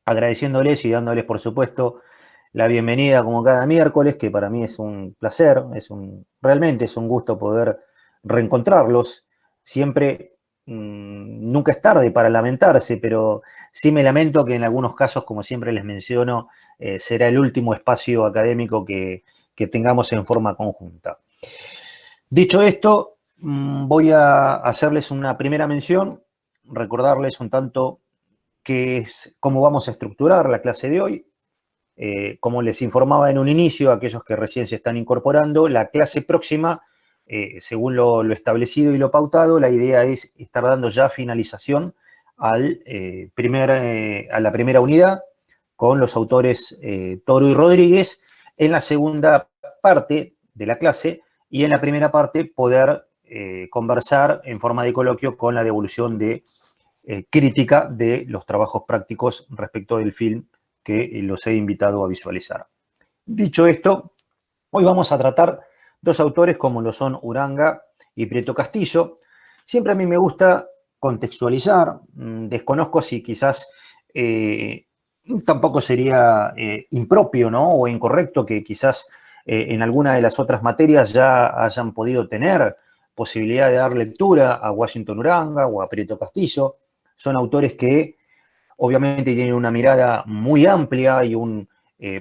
agradeciéndoles y dándoles, por supuesto, la bienvenida como cada miércoles, que para mí es un placer, realmente es un gusto poder reencontrarlos. Siempre, nunca es tarde para lamentarse, pero sí me lamento que en algunos casos, como siempre les menciono, será el último espacio académico que tengamos en forma conjunta. Dicho esto, voy a hacerles una primera mención, recordarles un tanto cómo vamos a estructurar la clase de hoy. Como les informaba en un inicio, aquellos que recién se están incorporando, la clase próxima, según lo establecido y lo pautado, la idea es estar dando ya finalización a la primera unidad con los autores Toro y Rodríguez. En la segunda parte de la clase y en la primera parte poder conversar en forma de coloquio con la devolución de crítica de los trabajos prácticos respecto del film que los he invitado a visualizar. Dicho esto, hoy vamos a tratar dos autores como lo son Uranga y Prieto Castillo. Siempre a mí me gusta contextualizar, desconozco si quizás tampoco sería impropio, ¿no? O incorrecto que quizás en alguna de las otras materias ya hayan podido tener posibilidad de dar lectura a Washington Uranga o a Prieto Castillo. Son autores que obviamente tienen una mirada muy amplia y un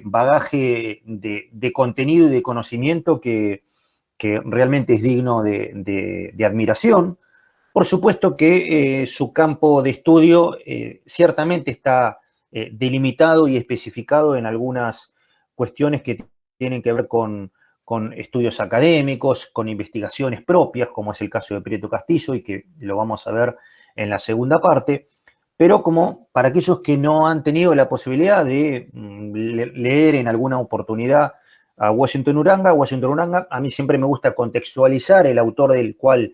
bagaje de contenido y de conocimiento que realmente es digno de admiración. Por supuesto que su campo de estudio ciertamente está delimitado y especificado en algunas cuestiones que tienen que ver con estudios académicos, con investigaciones propias, como es el caso de Prieto Castillo y que lo vamos a ver en la segunda parte. Pero como para aquellos que no han tenido la posibilidad de leer en alguna oportunidad a Washington Uranga, a mí siempre me gusta contextualizar el autor del cual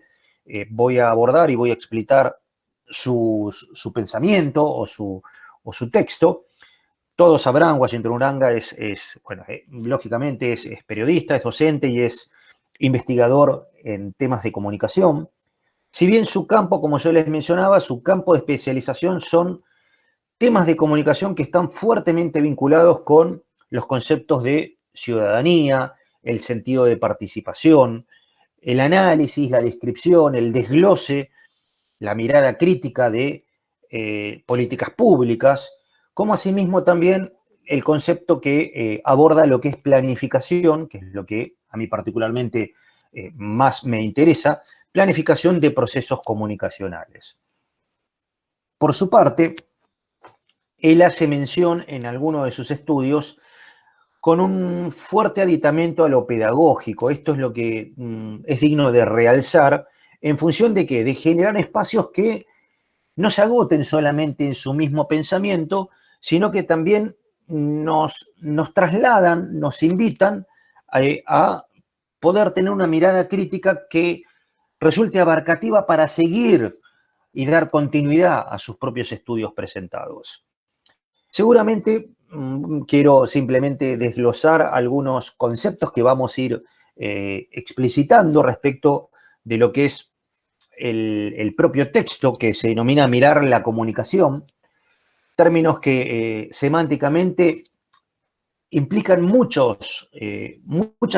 voy a abordar y voy a explicar su pensamiento o su texto. Todos sabrán, Washington Uranga lógicamente es periodista, es docente y es investigador en temas de comunicación. Si bien su campo, como yo les mencionaba, su campo de especialización son temas de comunicación que están fuertemente vinculados con los conceptos de ciudadanía, el sentido de participación, el análisis, la descripción, el desglose, la mirada crítica de políticas públicas, como asimismo también el concepto que aborda lo que es planificación, que es lo que a mí particularmente más me interesa, planificación de procesos comunicacionales. Por su parte, él hace mención en alguno de sus estudios con un fuerte aditamento a lo pedagógico. Esto es lo que es digno de realzar en función de ¿qué? De generar espacios que no se agoten solamente en su mismo pensamiento, sino que también nos trasladan, nos invitan a poder tener una mirada crítica que resulte abarcativa para seguir y dar continuidad a sus propios estudios presentados. Seguramente quiero simplemente desglosar algunos conceptos que vamos a ir explicitando respecto de lo que es el propio texto que se denomina mirar la comunicación, términos que semánticamente implican muchas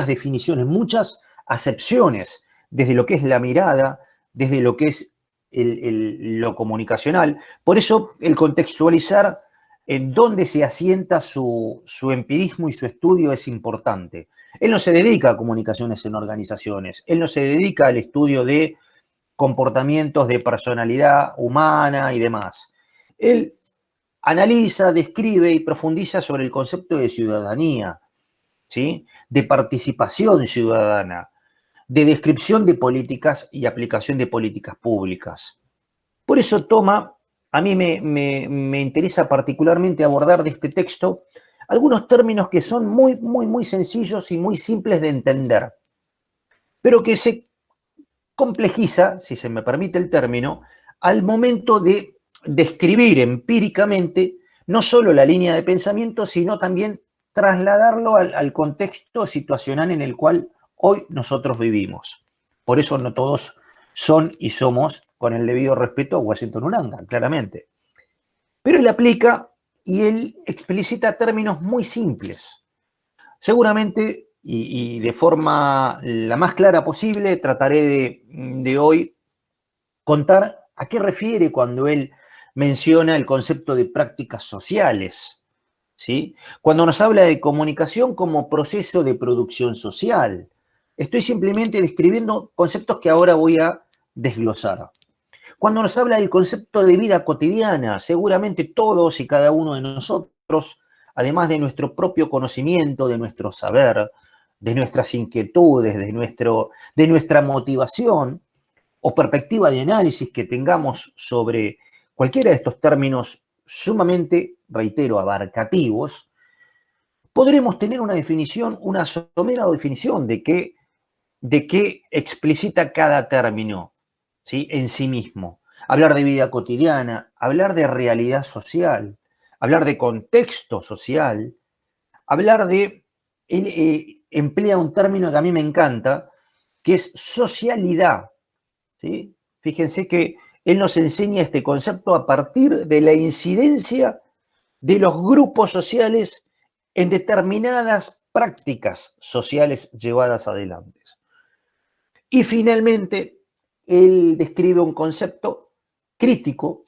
definiciones, muchas acepciones, desde lo que es la mirada, desde lo que es lo comunicacional. Por eso el contextualizar en dónde se asienta su empirismo y su estudio es importante. Él no se dedica a comunicaciones en organizaciones, él no se dedica al estudio de comportamientos de personalidad humana y demás. Él analiza, describe y profundiza sobre el concepto de ciudadanía, ¿sí? De participación ciudadana, de descripción de políticas y aplicación de políticas públicas. Por eso a mí me interesa particularmente abordar de este texto algunos términos que son muy sencillos y muy simples de entender, pero que se complejiza, si se me permite el término, al momento de describir empíricamente no solo la línea de pensamiento, sino también trasladarlo al contexto situacional en el cual hoy nosotros vivimos. Por eso no todos son y somos, con el debido respeto, a Washington Uranga, claramente. Pero él aplica y él explicita términos muy simples. Seguramente, y de forma la más clara posible, trataré de hoy contar a qué refiere cuando él menciona el concepto de prácticas sociales, ¿sí? Cuando nos habla de comunicación como proceso de producción social. Estoy simplemente describiendo conceptos que ahora voy a desglosar. Cuando nos habla del concepto de vida cotidiana, seguramente todos y cada uno de nosotros, además de nuestro propio conocimiento, de nuestro saber, de nuestras inquietudes, de nuestra motivación o perspectiva de análisis que tengamos sobre cualquiera de estos términos sumamente, reitero, abarcativos, podremos tener una definición, una somera definición de qué explicita cada término, ¿sí? En sí mismo. Hablar de vida cotidiana, hablar de realidad social, hablar de contexto social, hablar de... Él emplea un término que a mí me encanta, que es socialidad, ¿sí? Fíjense que él nos enseña este concepto a partir de la incidencia de los grupos sociales en determinadas prácticas sociales llevadas adelante. Y finalmente, él describe un concepto crítico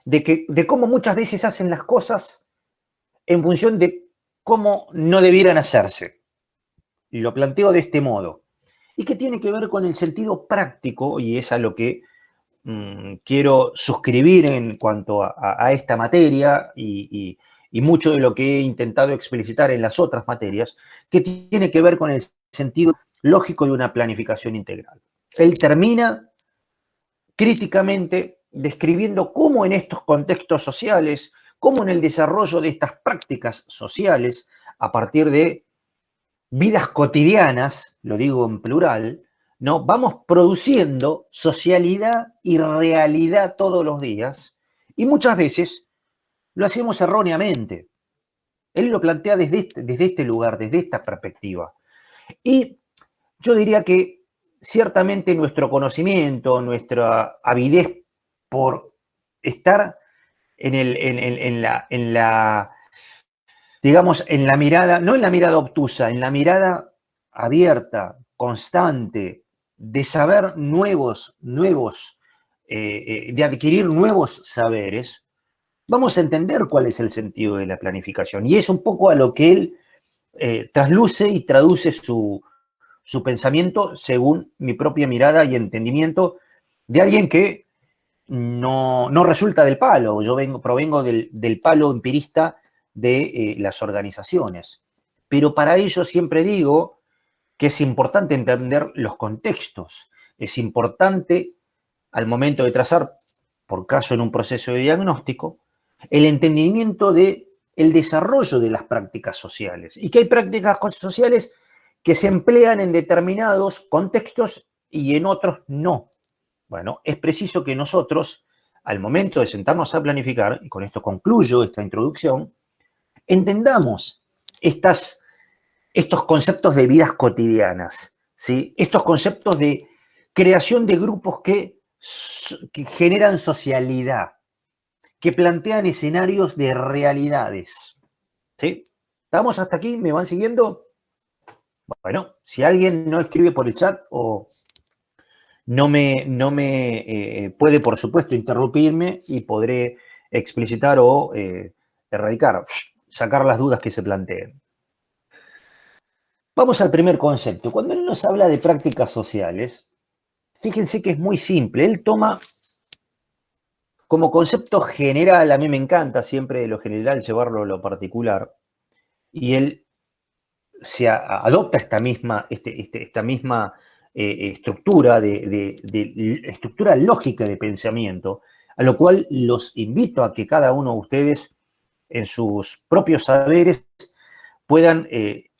de cómo muchas veces hacen las cosas en función de cómo no debieran hacerse. Y lo planteo de este modo. Y que tiene que ver con el sentido práctico, y es a lo que quiero suscribir en cuanto a esta materia y mucho de lo que he intentado explicitar en las otras materias, que tiene que ver con el sentido lógico de una planificación integral. Él termina críticamente describiendo cómo en estos contextos sociales, cómo en el desarrollo de estas prácticas sociales, a partir de vidas cotidianas, lo digo en plural, ¿no? Vamos produciendo socialidad y realidad todos los días y muchas veces lo hacemos erróneamente. Él lo plantea desde este lugar, desde esta perspectiva. Y yo diría que ciertamente nuestro conocimiento, nuestra avidez por estar en la digamos, en la mirada, no en la mirada obtusa, en la mirada abierta, constante, de saber de adquirir nuevos saberes, vamos a entender cuál es el sentido de la planificación. Y es un poco a lo que él trasluce y traduce su pensamiento según mi propia mirada y entendimiento de alguien que no resulta del palo. Yo provengo del palo empirista de las organizaciones. Pero para ello siempre digo que es importante entender los contextos. Es importante, al momento de trazar, por caso en un proceso de diagnóstico, el entendimiento del desarrollo de las prácticas sociales. Y que hay prácticas sociales que se emplean en determinados contextos y en otros no. Bueno, es preciso que nosotros, al momento de sentarnos a planificar, y con esto concluyo esta introducción, entendamos estos conceptos de vidas cotidianas, ¿sí? Estos conceptos de creación de grupos que generan socialidad, que plantean escenarios de realidades, ¿sí? ¿Estamos hasta aquí? ¿Me van siguiendo? Bueno, si alguien no escribe por el chat o no me puede, por supuesto, interrumpirme y podré explicitar o erradicar, sacar las dudas que se planteen. Vamos al primer concepto. Cuando él nos habla de prácticas sociales, fíjense que es muy simple. Él toma como concepto general, a mí me encanta siempre de lo general llevarlo a lo particular, y él adopta esta misma estructura estructura lógica de pensamiento, a lo cual los invito a que cada uno de ustedes en sus propios saberes puedan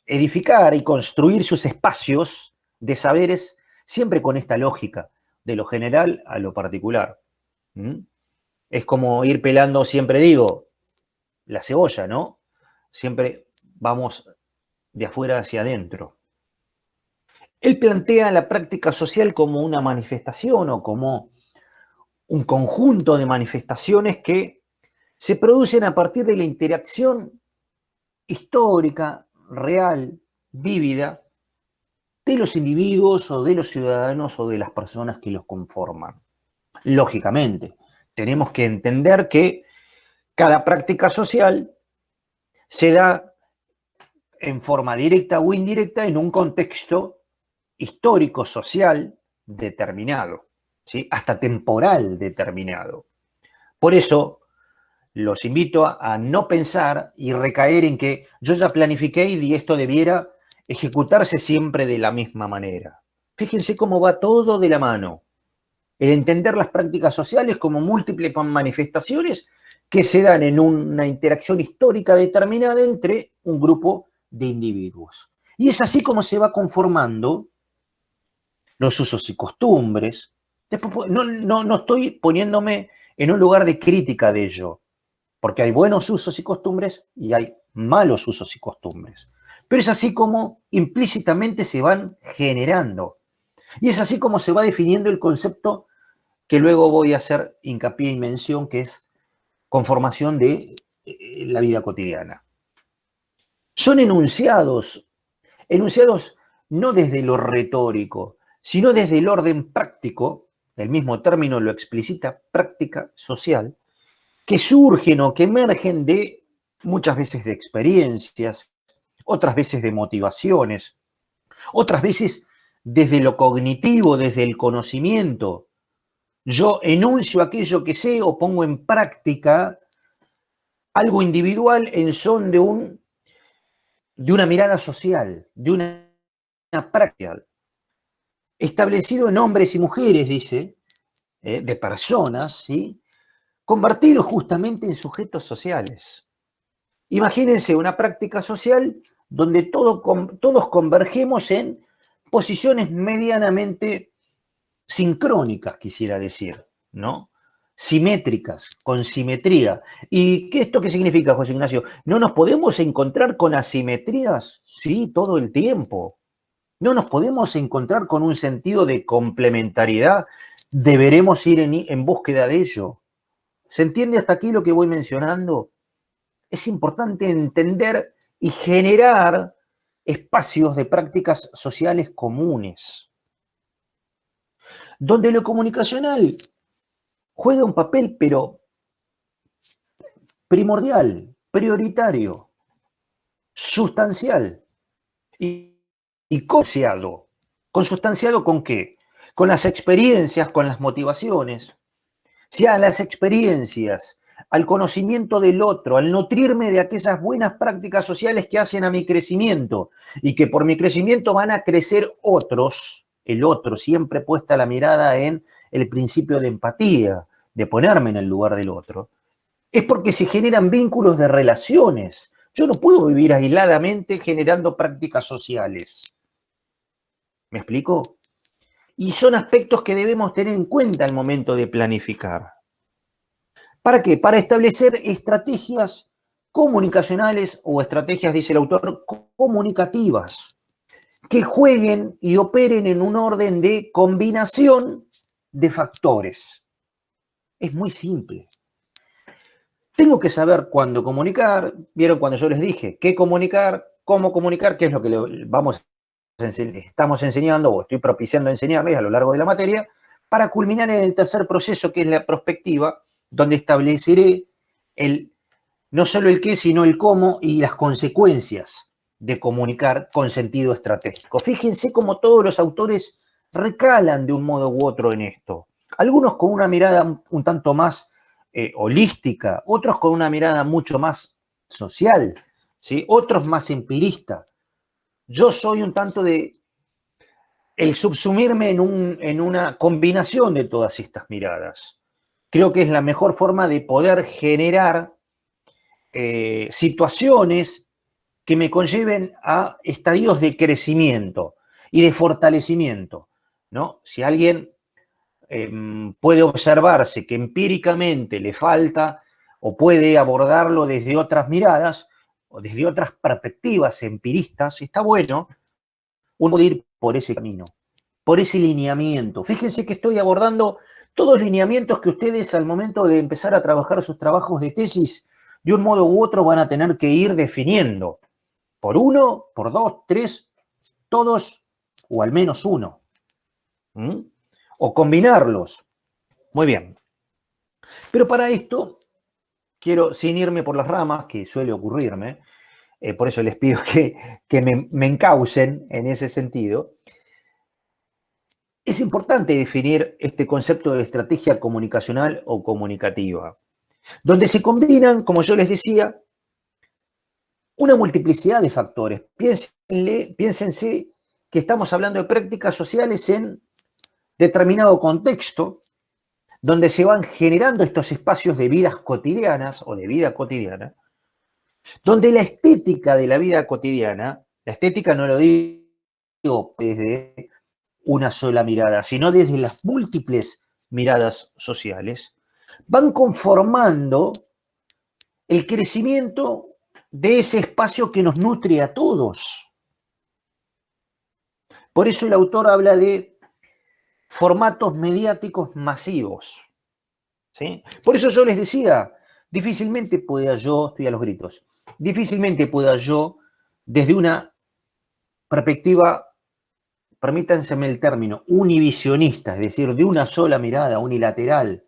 edificar y construir sus espacios de saberes siempre con esta lógica, de lo general a lo particular. ¿Mm? Es como ir pelando, siempre digo, la cebolla, ¿no? Siempre vamos de afuera hacia adentro. Él plantea la práctica social como una manifestación o como un conjunto de manifestaciones que se producen a partir de la interacción histórica, real, vívida, de los individuos o de los ciudadanos o de las personas que los conforman. Lógicamente, tenemos que entender que cada práctica social se da en forma directa o indirecta en un contexto histórico, social determinado, ¿sí? Hasta temporal determinado. Por eso los invito a no pensar y recaer en que yo ya planifiqué y esto debiera ejecutarse siempre de la misma manera. Fíjense cómo va todo de la mano. El entender las prácticas sociales como múltiples manifestaciones que se dan en una interacción histórica determinada entre un grupo de individuos. Y es así como se va conformando los usos y costumbres. Después, no estoy poniéndome en un lugar de crítica de ello, porque hay buenos usos y costumbres y hay malos usos y costumbres. Pero es así como implícitamente se van generando. Y es así como se va definiendo el concepto que luego voy a hacer hincapié y mención, que es conformación de la vida cotidiana. Son enunciados no desde lo retórico, sino desde el orden práctico, el mismo término lo explicita, práctica social, que surgen o que emergen de muchas veces de experiencias, otras veces de motivaciones, otras veces desde lo cognitivo, desde el conocimiento. Yo enuncio aquello que sé o pongo en práctica algo individual en son de una mirada social, de una práctica. Establecido en hombres y mujeres, dice, de personas, ¿sí? Convertidos justamente en sujetos sociales. Imagínense una práctica social donde todos convergemos en posiciones medianamente sincrónicas, quisiera decir, ¿no? Simétricas, con simetría. ¿Y esto qué significa, José Ignacio? ¿No nos podemos encontrar con asimetrías? Sí, todo el tiempo. ¿No nos podemos encontrar con un sentido de complementariedad? Deberemos ir en búsqueda de ello. ¿Se entiende hasta aquí lo que voy mencionando? Es importante entender y generar espacios de prácticas sociales comunes, donde lo comunicacional juega un papel, pero primordial, prioritario, sustancial y consustanciado. ¿Consustanciado con qué? Con las experiencias, con las motivaciones. Si a las experiencias, al conocimiento del otro, al nutrirme de aquellas buenas prácticas sociales que hacen a mi crecimiento y que por mi crecimiento van a crecer otros, el otro, siempre puesta la mirada en el principio de empatía, de ponerme en el lugar del otro, es porque se generan vínculos de relaciones. Yo no puedo vivir aisladamente generando prácticas sociales. ¿Me explico? Y son aspectos que debemos tener en cuenta al momento de planificar. ¿Para qué? Para establecer estrategias comunicacionales o estrategias, dice el autor, comunicativas, que jueguen y operen en un orden de combinación de factores. Es muy simple. Tengo que saber cuándo comunicar. ¿Vieron cuando yo les dije qué comunicar, cómo comunicar, qué es lo que estamos enseñando o estoy propiciando enseñarles a lo largo de la materia, para culminar en el tercer proceso, que es la prospectiva, donde estableceré no solo el qué, sino el cómo y las consecuencias de comunicar con sentido estratégico. Fíjense cómo todos los autores recalan de un modo u otro en esto. Algunos con una mirada un tanto más holística, otros con una mirada mucho más social, ¿sí? Otros más empirista. Yo soy un tanto de el subsumirme en una combinación de todas estas miradas. Creo que es la mejor forma de poder generar situaciones que me conlleven a estadios de crecimiento y de fortalecimiento, ¿no? Si alguien puede observarse que empíricamente le falta o puede abordarlo desde otras miradas o desde otras perspectivas empiristas, está bueno, uno puede ir por ese camino, por ese lineamiento. Fíjense que estoy abordando Todos lineamientos que ustedes al momento de empezar a trabajar sus trabajos de tesis, de un modo u otro van a tener que ir definiendo. Por uno, por dos, tres, todos o al menos uno. ¿Mm? O combinarlos. Muy bien. Pero para esto, quiero, sin irme por las ramas, que suele ocurrirme, por eso les pido que me encaucen en ese sentido, es importante definir este concepto de estrategia comunicacional o comunicativa, donde se combinan, como yo les decía, una multiplicidad de factores. Piénsense que estamos hablando de prácticas sociales en determinado contexto, donde se van generando estos espacios de vidas cotidianas o de vida cotidiana, donde la estética de la vida cotidiana, la estética no lo digo desde una sola mirada, sino desde las múltiples miradas sociales, van conformando el crecimiento de ese espacio que nos nutre a todos. Por eso el autor habla de formatos mediáticos masivos. ¿Sí? Por eso yo les decía, difícilmente pueda yo, estoy a los gritos, difícilmente pueda yo, desde una perspectiva, permítanseme el término, univisionista, es decir, de una sola mirada, unilateral,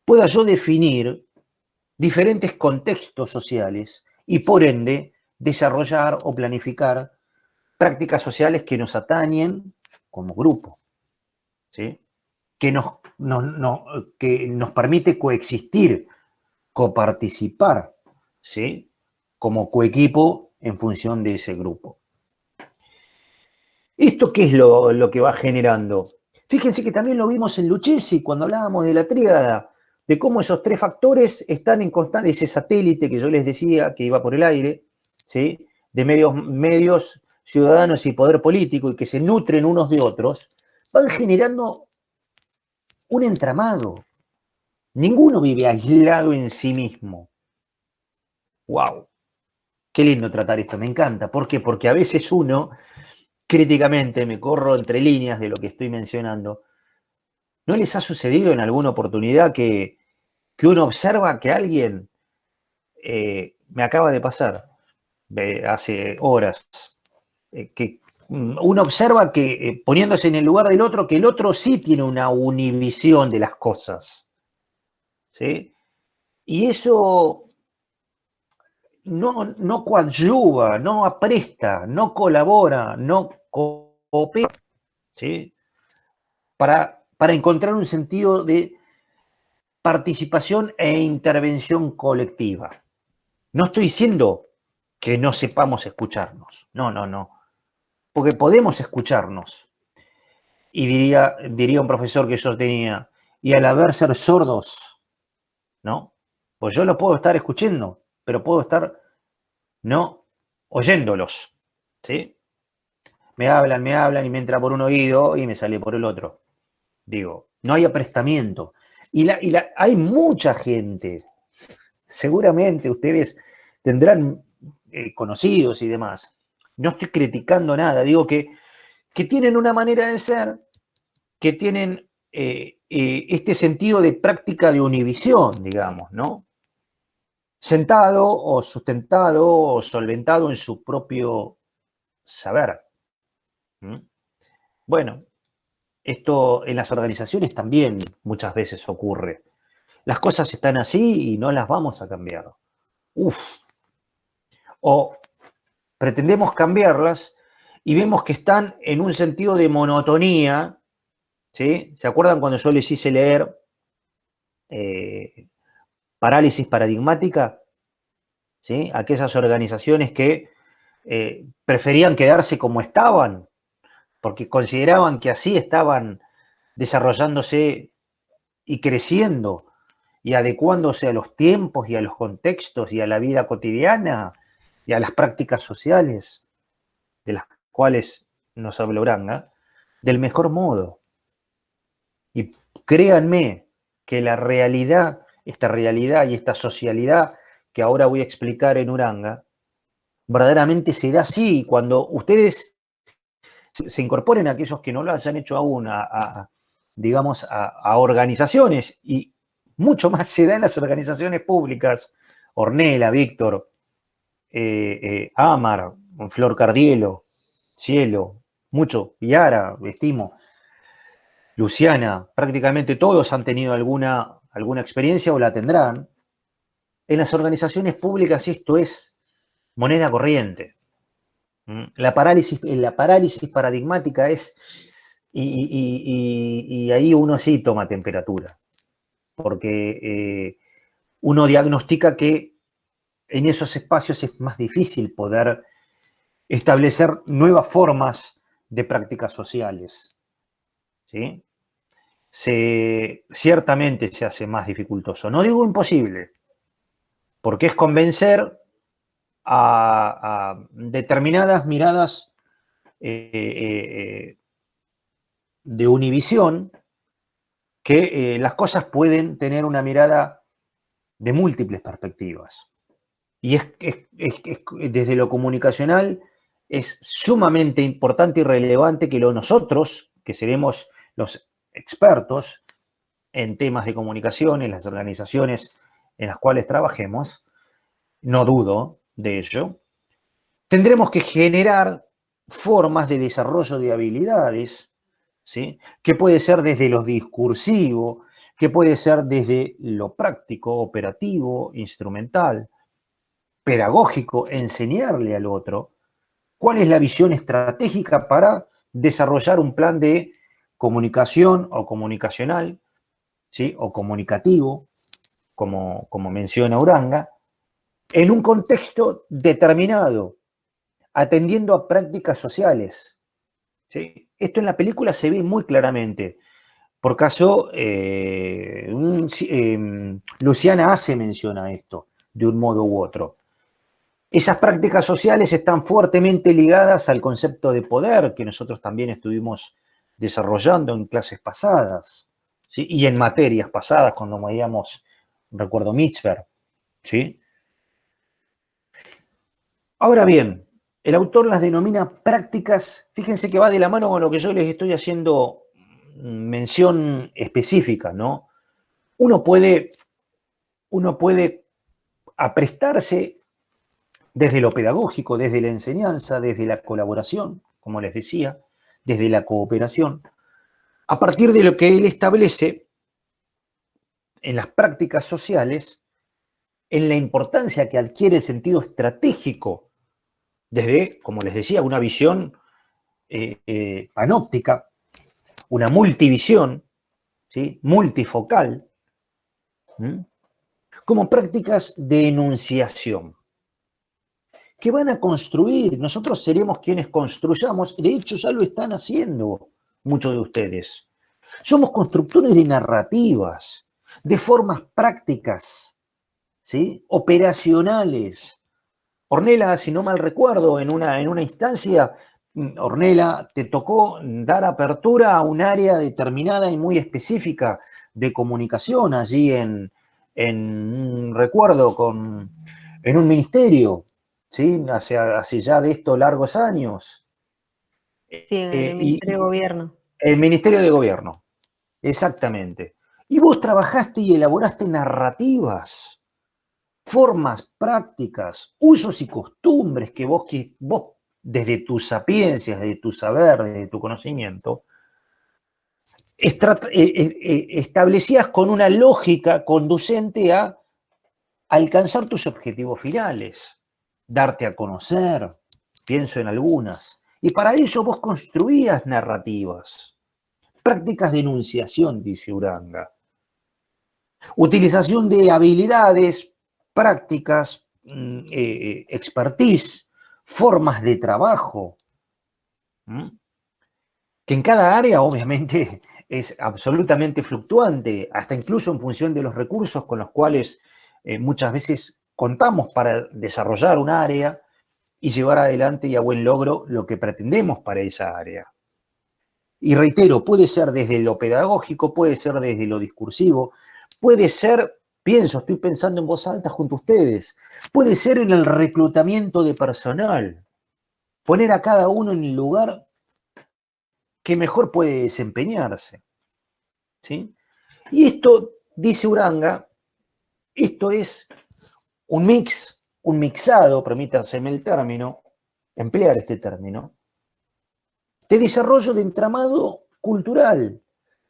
pueda yo definir diferentes contextos sociales y, por ende, desarrollar o planificar prácticas sociales que nos atañen como grupo, ¿sí? Que nos permite coexistir, coparticipar, ¿sí? Como coequipo en función de ese grupo. ¿Esto qué es lo que va generando? Fíjense que también lo vimos en Lucchesi cuando hablábamos de la tríada, de cómo esos tres factores están en constante, ese satélite que yo les decía que iba por el aire, ¿sí? De medios ciudadanos y poder político y que se nutren unos de otros, van generando un entramado. Ninguno vive aislado en sí mismo. ¡Wow! Qué lindo tratar esto, me encanta. ¿Por qué? Porque a veces uno, críticamente, me corro entre líneas de lo que estoy mencionando, ¿no les ha sucedido en alguna oportunidad que uno observa que alguien, me acaba de pasar hace horas, que uno observa que poniéndose en el lugar del otro, que el otro sí tiene una univisión de las cosas, ¿sí? Y eso no coadyuva, no apresta, no colabora, no coopera, ¿sí? Para encontrar un sentido de participación e intervención colectiva. No estoy diciendo que no sepamos escucharnos, no, porque podemos escucharnos. Y diría un profesor que yo tenía, y al haber ser sordos, ¿no? Pues yo lo puedo estar escuchando, pero puedo estar no oyéndolos, ¿sí? Me hablan y me entra por un oído y me sale por el otro. Digo, no hay aprestamiento. Hay mucha gente, seguramente ustedes tendrán conocidos y demás. No estoy criticando nada, digo que tienen una manera de ser, que tienen este sentido de práctica de univisión, digamos, ¿no? Sentado o sustentado o solventado en su propio saber. ¿Mm? Bueno, esto en las organizaciones también muchas veces ocurre. Las cosas están así y no las vamos a cambiar. O pretendemos cambiarlas y vemos que están en un sentido de monotonía, ¿sí? ¿Se acuerdan cuando yo les hice leer Parálisis Paradigmática? ¿Sí? Aquellas organizaciones que preferían quedarse como estaban, porque consideraban que así estaban desarrollándose y creciendo y adecuándose a los tiempos y a los contextos y a la vida cotidiana y a las prácticas sociales de las cuales nos habló Uranga, del mejor modo. Y créanme que la realidad, esta realidad y esta socialidad que ahora voy a explicar en Uranga, verdaderamente se da así. Cuando ustedes se incorporen, aquellos que no lo hayan hecho aún, digamos, a organizaciones, y mucho más se da en las organizaciones públicas. Ornella, Víctor, Amar, Flor Cardielo, Cielo, mucho, Yara, estimo, Luciana, prácticamente todos han tenido alguna experiencia o la tendrán. En las organizaciones públicas esto es moneda corriente. La parálisis paradigmática es, y ahí uno sí toma temperatura, porque uno diagnostica que en esos espacios es más difícil poder establecer nuevas formas de prácticas sociales, ¿sí? Ciertamente se hace más dificultoso. No digo imposible, porque es convencer a determinadas miradas de univisión que las cosas pueden tener una mirada de múltiples perspectivas. Y desde lo comunicacional es sumamente importante y relevante que nosotros, que seremos los expertos en temas de comunicación, en las organizaciones en las cuales trabajemos, no dudo de ello, tendremos que generar formas de desarrollo de habilidades, ¿sí? Que puede ser desde lo discursivo, que puede ser desde lo práctico, operativo, instrumental, pedagógico, enseñarle al otro cuál es la visión estratégica para desarrollar un plan de comunicación o comunicacional, ¿sí? O comunicativo, como menciona Uranga, en un contexto determinado, atendiendo a prácticas sociales, ¿sí? Esto en la película se ve muy claramente. Por caso, Luciana hace mención a esto, de un modo u otro. Esas prácticas sociales están fuertemente ligadas al concepto de poder que nosotros también estuvimos desarrollando en clases pasadas, ¿sí? Y en materias pasadas, cuando veíamos, recuerdo, Mitzver, ¿sí? Ahora bien, el autor las denomina prácticas, fíjense que va de la mano con lo que yo les estoy haciendo mención específica, ¿no? Uno puede aprestarse desde lo pedagógico, desde la enseñanza, desde la colaboración, como les decía, desde la cooperación, a partir de lo que él establece en las prácticas sociales, en la importancia que adquiere el sentido estratégico, desde, como les decía, una visión panóptica, una multivisión, ¿sí? Multifocal, como prácticas de enunciación, que van a construir. Nosotros seremos quienes construyamos, de hecho ya lo están haciendo muchos de ustedes. Somos constructores de narrativas, de formas prácticas, ¿sí? Operacionales. Ornella, si no mal recuerdo, en una instancia, Ornella, te tocó dar apertura a un área determinada y muy específica de comunicación allí recuerdo, en un ministerio, ¿sí? Hace ya de esto largos años. Sí, en el Ministerio de Gobierno. El Ministerio de Gobierno, exactamente. Y vos trabajaste y elaboraste narrativas, formas prácticas, usos y costumbres que vos desde tu sapiencia, desde tu saber, desde tu conocimiento, establecías con una lógica conducente a alcanzar tus objetivos finales, darte a conocer, pienso en algunas, y para ello vos construías narrativas, prácticas de enunciación, dice Uranga, utilización de habilidades, prácticas, expertise, formas de trabajo, que en cada área obviamente es absolutamente fluctuante, hasta incluso en función de los recursos con los cuales muchas veces contamos para desarrollar un área y llevar adelante y a buen logro lo que pretendemos para esa área. Y reitero, puede ser desde lo pedagógico, puede ser desde lo discursivo, puede ser, estoy pensando en voz alta junto a ustedes, puede ser en el reclutamiento de personal, poner a cada uno en el lugar que mejor puede desempeñarse. ¿sí? Y esto, dice Uranga, esto es un mix, un mixado, permítanseme el término, emplear este término, de desarrollo de entramado cultural,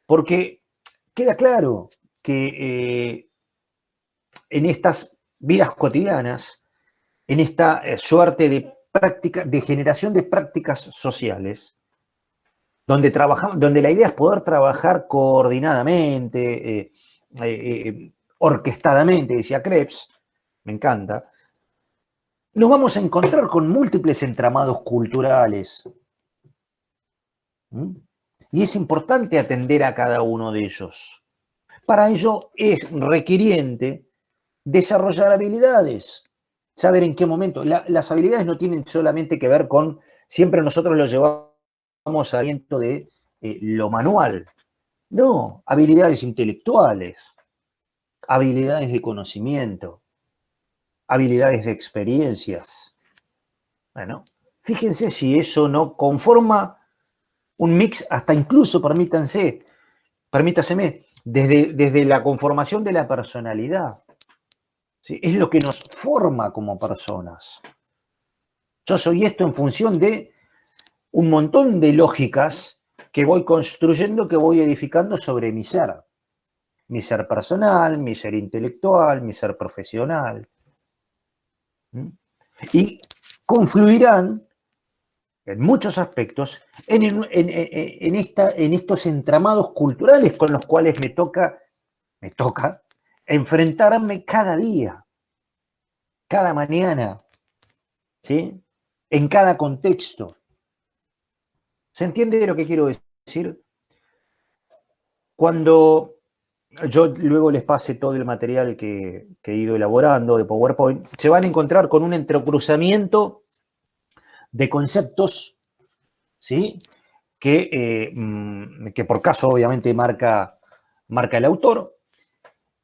porque queda claro que en estas vidas cotidianas, en esta suerte de práctica, de generación de prácticas sociales, donde donde la idea es poder trabajar coordinadamente, orquestadamente, decía Krebs, me encanta, nos vamos a encontrar con múltiples entramados culturales. ¿Mm? Y es importante atender a cada uno de ellos. Para ello es requiriente desarrollar habilidades, saber en qué momento. Las habilidades no tienen solamente que ver con, siempre nosotros lo llevamos a viento de lo manual. No, habilidades intelectuales, habilidades de conocimiento, habilidades de experiencias. Bueno, fíjense si eso no conforma un mix, hasta incluso, permítaseme, desde la conformación de la personalidad. ¿Sí? Es lo que nos forma como personas. Yo soy esto en función de un montón de lógicas que voy construyendo, que voy edificando sobre mi ser. Mi ser personal, mi ser intelectual, mi ser profesional. Y confluirán en muchos aspectos en estos entramados culturales con los cuales me toca enfrentarme cada día, cada mañana, ¿sí? En cada contexto. ¿Se entiende lo que quiero decir? Cuando yo luego les pase todo el material que he ido elaborando de PowerPoint, se van a encontrar con un entrecruzamiento de conceptos, ¿sí? Que por caso obviamente marca el autor,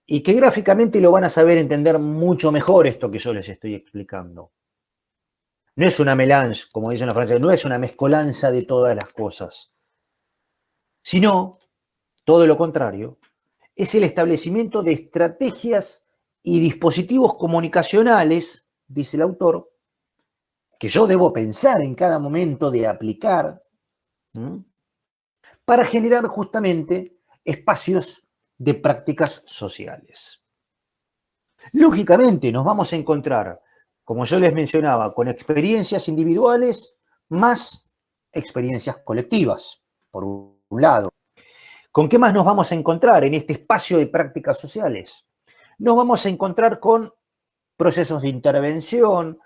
y que gráficamente lo van a saber entender mucho mejor esto que yo les estoy explicando. No es una melange, como dicen los franceses, no es una mezcolanza de todas las cosas, sino, todo lo contrario, es el establecimiento de estrategias y dispositivos comunicacionales, dice el autor, que yo debo pensar en cada momento de aplicar, ¿sí? Para generar justamente espacios de prácticas sociales. Lógicamente nos vamos a encontrar, como yo les mencionaba, con experiencias individuales más experiencias colectivas, por un lado. ¿Con qué más nos vamos a encontrar en este espacio de prácticas sociales? Nos vamos a encontrar con procesos de intervención,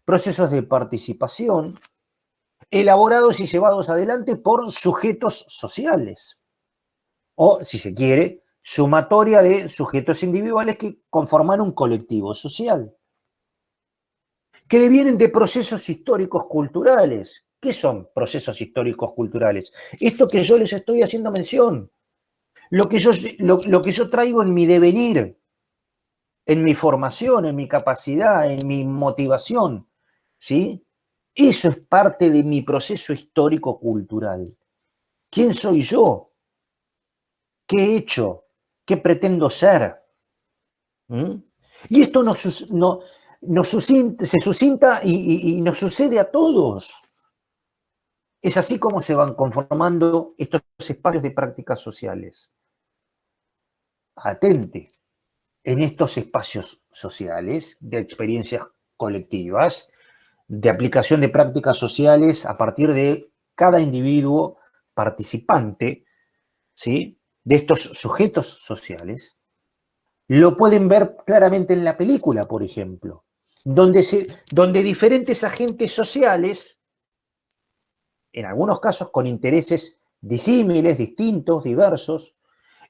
procesos de participación, elaborados y llevados adelante por sujetos sociales. O, si se quiere, sumatoria de sujetos individuales que conforman un colectivo social, que devienen de procesos históricos culturales. ¿Qué son procesos históricos culturales? Esto que yo les estoy haciendo mención, lo que yo traigo en mi devenir, en mi formación, en mi capacidad, en mi motivación, ¿sí? Eso es parte de mi proceso histórico cultural. ¿Quién soy yo? ¿Qué he hecho? ¿Qué pretendo ser? Y esto se sucinta y nos sucede a todos. Es así como se van conformando estos espacios de prácticas sociales. Atente, en estos espacios sociales de experiencias colectivas, de aplicación de prácticas sociales a partir de cada individuo participante, ¿sí? De estos sujetos sociales, lo pueden ver claramente en la película, por ejemplo, donde diferentes agentes sociales, en algunos casos con intereses disímiles, distintos, diversos,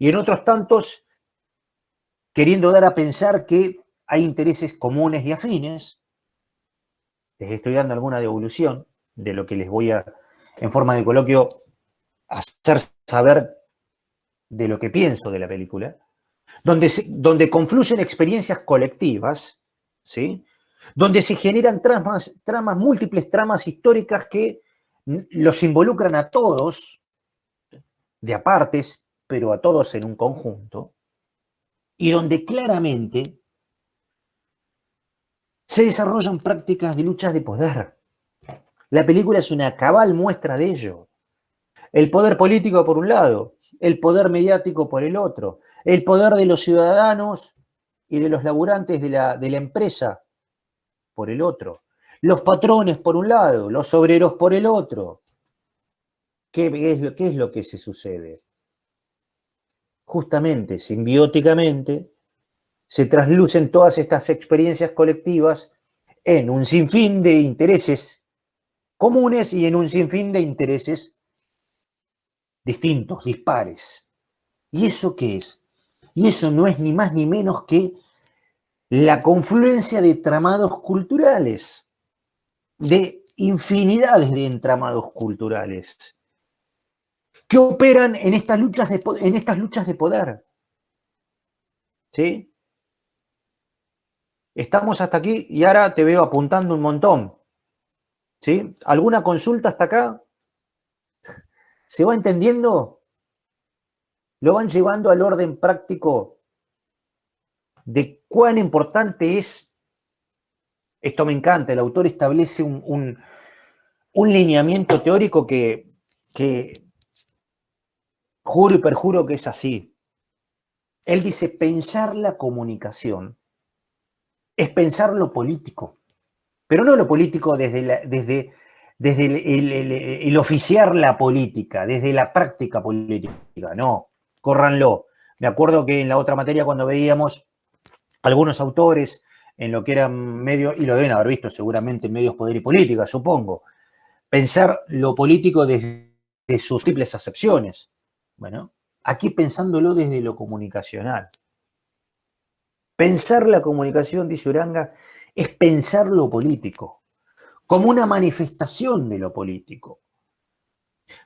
y en otros tantos queriendo dar a pensar que hay intereses comunes y afines. Les estoy dando alguna devolución de lo que les voy a, en forma de coloquio, hacer saber de lo que pienso de la película, donde confluyen experiencias colectivas, ¿sí? Donde se generan múltiples tramas históricas que los involucran a todos, de apartes, pero a todos en un conjunto, y donde claramente se desarrollan prácticas de luchas de poder. La película es una cabal muestra de ello. El poder político por un lado, el poder mediático por el otro, el poder de los ciudadanos y de los laburantes de la empresa por el otro, los patrones por un lado, los obreros por el otro. ¿Qué es lo que se sucede? Justamente, simbióticamente, se traslucen todas estas experiencias colectivas en un sinfín de intereses comunes y en un sinfín de intereses distintos, dispares. ¿Y eso qué es? Y eso no es ni más ni menos que la confluencia de tramados culturales, de infinidades de entramados culturales que operan en estas luchas de poder. ¿Sí? Estamos hasta aquí y ahora te veo apuntando un montón. ¿Sí? ¿Alguna consulta hasta acá? ¿Se va entendiendo? ¿Lo van llevando al orden práctico de cuán importante es? Esto me encanta, el autor establece un lineamiento teórico que juro y perjuro que es así. Él dice, pensar la comunicación es pensar lo político, pero no lo político desde el oficiar la política, desde la práctica política, no, córranlo. Me acuerdo que en la otra materia cuando veíamos algunos autores en lo que eran medios, y lo deben haber visto seguramente en medios Poder y Política, supongo, pensar lo político desde sus triples acepciones. Bueno, aquí pensándolo desde lo comunicacional. Pensar la comunicación, dice Uranga, es pensar lo político, como una manifestación de lo político.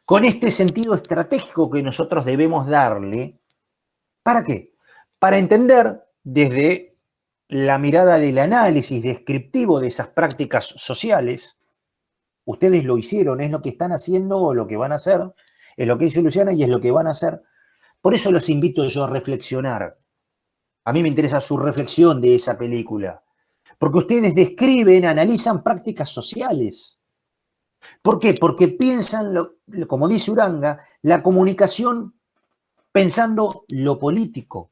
Con este sentido estratégico que nosotros debemos darle, ¿para qué? Para entender desde la mirada del análisis descriptivo de esas prácticas sociales. Ustedes lo hicieron, es lo que están haciendo o lo que van a hacer, es lo que hizo Luciana y es lo que van a hacer. Por eso los invito yo a reflexionar. A mí me interesa su reflexión de esa película, porque ustedes describen, analizan prácticas sociales. ¿Por qué? Porque piensan, como dice Uranga, la comunicación pensando lo político.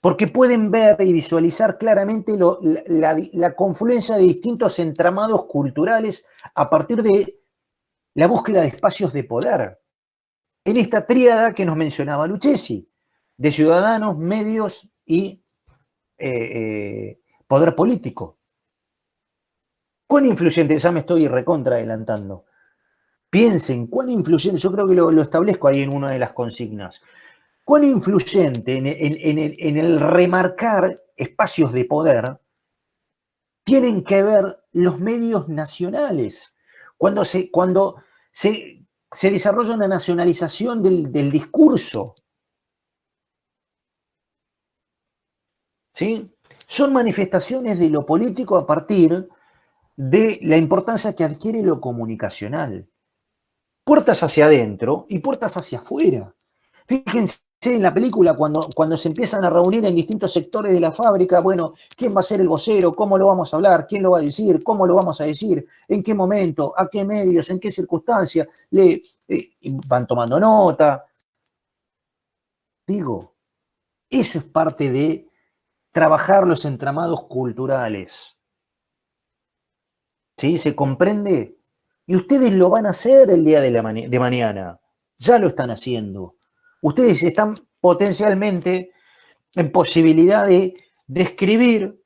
Porque pueden ver y visualizar claramente la confluencia de distintos entramados culturales a partir de la búsqueda de espacios de poder. En esta tríada que nos mencionaba Lucchesi, de ciudadanos, medios y poder político. ¿Cuán influyente? Ya me estoy recontra adelantando. Piensen, ¿cuán influyente? Yo creo que lo establezco ahí en una de las consignas. ¿Cuán influyente en el remarcar espacios de poder tienen que ver los medios nacionales? Cuando se desarrolla una nacionalización del discurso. ¿Sí? Son manifestaciones de lo político a partir de la importancia que adquiere lo comunicacional. Puertas hacia adentro y puertas hacia afuera. Fíjense en la película cuando se empiezan a reunir en distintos sectores de la fábrica, bueno, ¿quién va a ser el vocero? ¿Cómo lo vamos a hablar? ¿Quién lo va a decir? ¿Cómo lo vamos a decir? ¿En qué momento? ¿A qué medios? ¿En qué circunstancias? Van tomando nota. Digo, eso es parte de trabajar los entramados culturales. ¿Sí? ¿Se comprende? Y ustedes lo van a hacer el día de mañana. Ya lo están haciendo. Ustedes están potencialmente en posibilidad de describir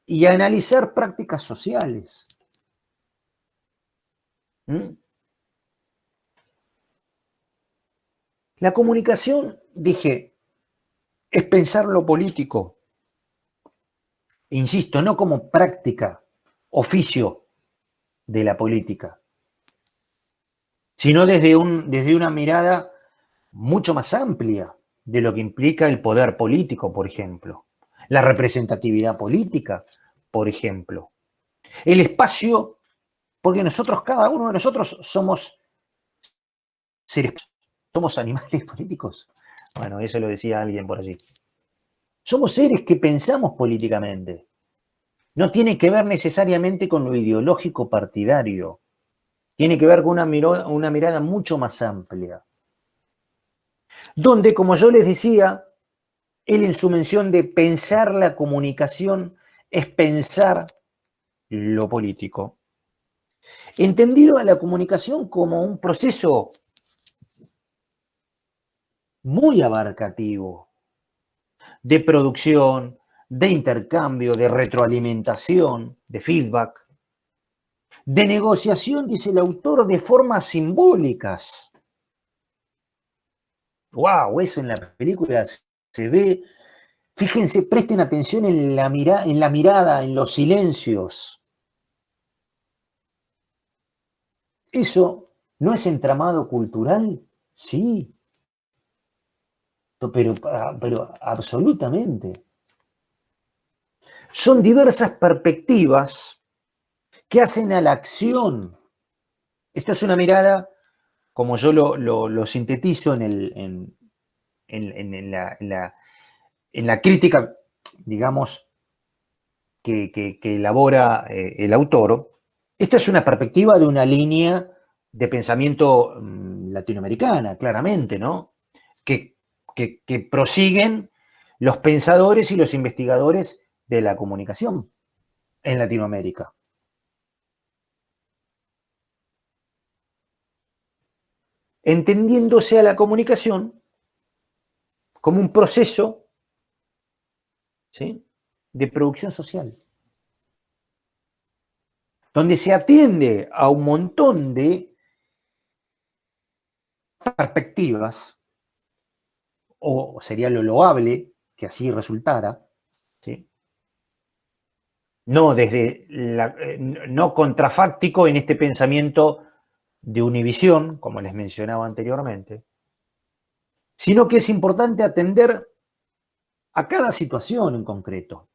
y analizar prácticas sociales. ¿Mm? La comunicación, dije, es pensar lo político. Insisto, no como práctica, oficio de la política, sino desde una mirada mucho más amplia de lo que implica el poder político, por ejemplo, la representatividad política, por ejemplo, el espacio, porque nosotros, cada uno de nosotros somos seres, somos animales políticos, Bueno, eso lo decía alguien por allí. Somos seres que pensamos políticamente. No tiene que ver necesariamente con lo ideológico partidario. Tiene que ver con una mirada mucho más amplia. Donde, como yo les decía, él en su mención de pensar la comunicación es pensar lo político. Entendido a la comunicación como un proceso muy abarcativo de producción, de intercambio, de retroalimentación, de feedback, de negociación, dice el autor, de formas simbólicas. ¡Wow! Eso en la película se ve. Fíjense, presten atención en la mirada, en los silencios. ¿Eso no es entramado cultural? Sí, pero absolutamente. Son diversas perspectivas que hacen a la acción. Esto es una mirada, como yo lo sintetizo en la crítica, digamos, que elabora el autor. Esta es una perspectiva de una línea de pensamiento latinoamericana, claramente, ¿no? Que prosiguen los pensadores y los investigadores de la comunicación en Latinoamérica. Entendiéndose a la comunicación como un proceso, ¿sí?, de producción social, donde se atiende a un montón de perspectivas, o sería lo loable que así resultara, ¿sí?, no no contrafáctico en este pensamiento de univisión, como les mencionaba anteriormente, sino que es importante atender a cada situación en concreto.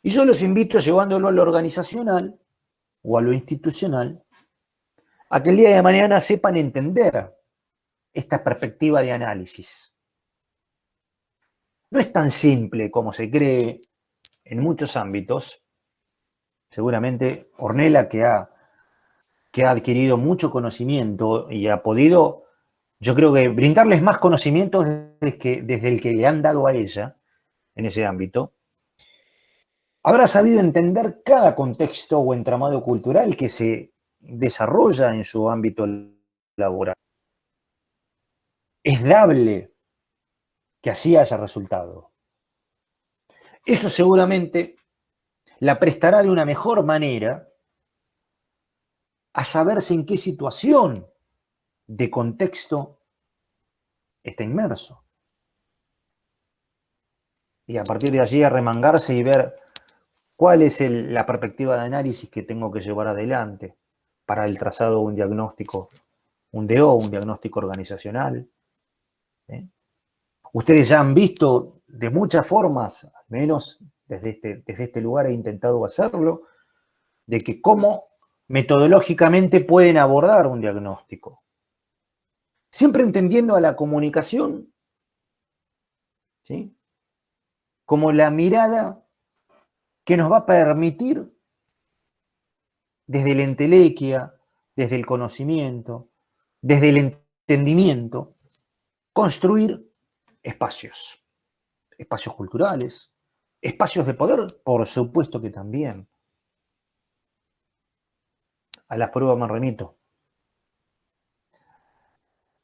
Y yo los invito, llevándolo a lo organizacional o a lo institucional, a que el día de mañana sepan entender esta perspectiva de análisis. No es tan simple como se cree en muchos ámbitos. Seguramente Ornella, que ha adquirido mucho conocimiento y ha podido, yo creo que brindarles más conocimientos desde el que le han dado a ella en ese ámbito, habrá sabido entender cada contexto o entramado cultural que se desarrolla en su ámbito laboral. Es dable que así haya resultado. Eso seguramente la prestará de una mejor manera a saberse en qué situación de contexto está inmerso. Y a partir de allí arremangarse y ver cuál es la perspectiva de análisis que tengo que llevar adelante para el trazado de un diagnóstico, un DO, un diagnóstico organizacional. ¿Sí? Ustedes ya han visto de muchas formas, al menos desde este lugar he intentado hacerlo, de que cómo metodológicamente pueden abordar un diagnóstico. Siempre entendiendo a la comunicación, ¿sí?, como la mirada que nos va a permitir, desde la entelequia, desde el conocimiento, desde el entendimiento, construir espacios culturales, espacios de poder, por supuesto que también. A las pruebas me remito.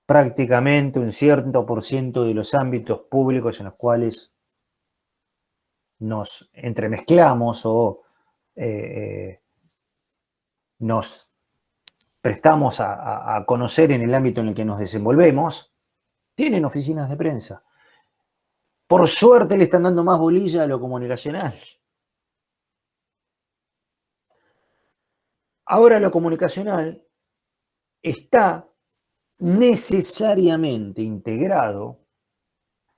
Prácticamente un cierto por ciento de los ámbitos públicos en los cuales nos entremezclamos o nos prestamos a conocer en el ámbito en el que nos desenvolvemos, tienen oficinas de prensa. Por suerte le están dando más bolilla a lo comunicacional. Ahora lo comunicacional está necesariamente integrado,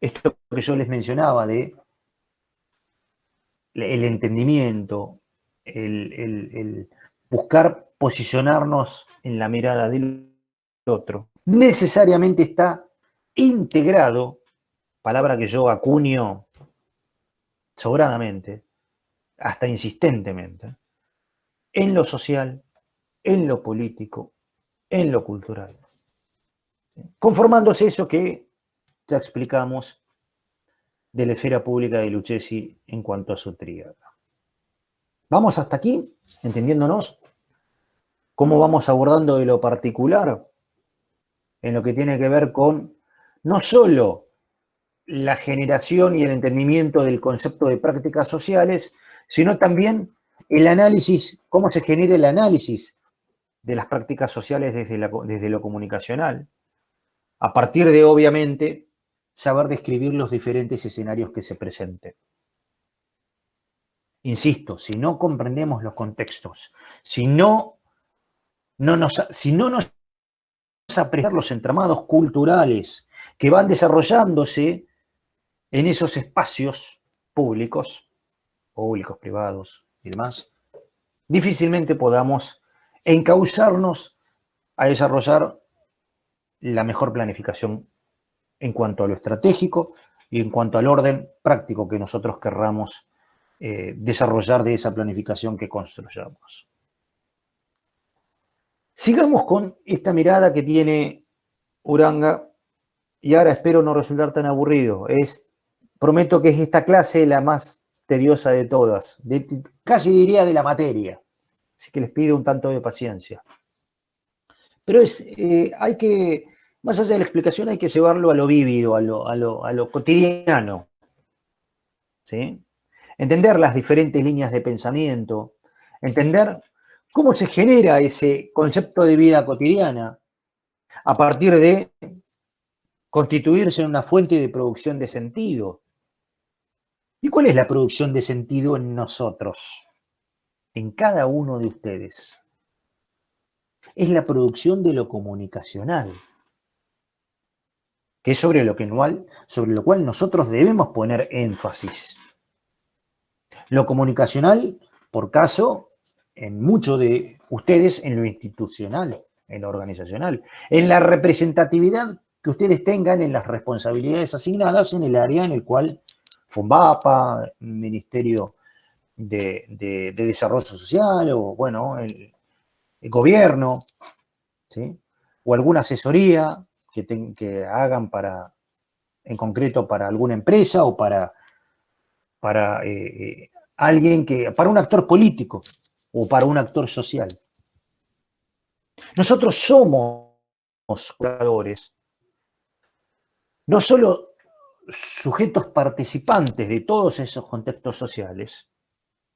esto que yo les mencionaba de el entendimiento, el buscar posicionarnos en la mirada del otro, necesariamente está integrado, palabra que yo acuño sobradamente, hasta insistentemente, en lo social, en lo político, en lo cultural. Conformándose eso que ya explicamos de la esfera pública de Lucchesi en cuanto a su tríada. ¿Vamos hasta aquí? ¿Entendiéndonos? ¿Cómo vamos abordando de lo particular en lo que tiene que ver con no solo la generación y el entendimiento del concepto de prácticas sociales, sino también el análisis, cómo se genera el análisis de las prácticas sociales desde lo comunicacional, a partir de, obviamente, saber describir los diferentes escenarios que se presenten. Insisto, si no comprendemos los contextos, si no nos apreciamos los entramados culturales que van desarrollándose en esos espacios públicos, privados y demás, difícilmente podamos encauzarnos a desarrollar la mejor planificación en cuanto a lo estratégico y en cuanto al orden práctico que nosotros querramos desarrollar de esa planificación que construyamos. Sigamos con esta mirada que tiene Uranga, y ahora espero no resultar tan aburrido. Prometo que es esta clase la más tediosa de todas, casi diría de la materia, así que les pido un tanto de paciencia. Pero hay que, más allá de la explicación, hay que llevarlo a lo vívido, a lo cotidiano, ¿sí? Entender las diferentes líneas de pensamiento, entender cómo se genera ese concepto de vida cotidiana a partir de constituirse en una fuente de producción de sentido. ¿Y cuál es la producción de sentido en nosotros? En cada uno de ustedes. Es la producción de lo comunicacional, que es sobre lo cual nosotros debemos poner énfasis. Lo comunicacional, por caso, en muchos de ustedes, en lo institucional, en lo organizacional, en la representatividad que ustedes tengan en las responsabilidades asignadas en el área en el cual FONVAPA, Ministerio de Desarrollo Social, o bueno, el gobierno, ¿sí? O alguna asesoría que hagan en concreto para alguna empresa o para para un actor político o para un actor social. Nosotros somos jugadores, no solo sujetos participantes de todos esos contextos sociales,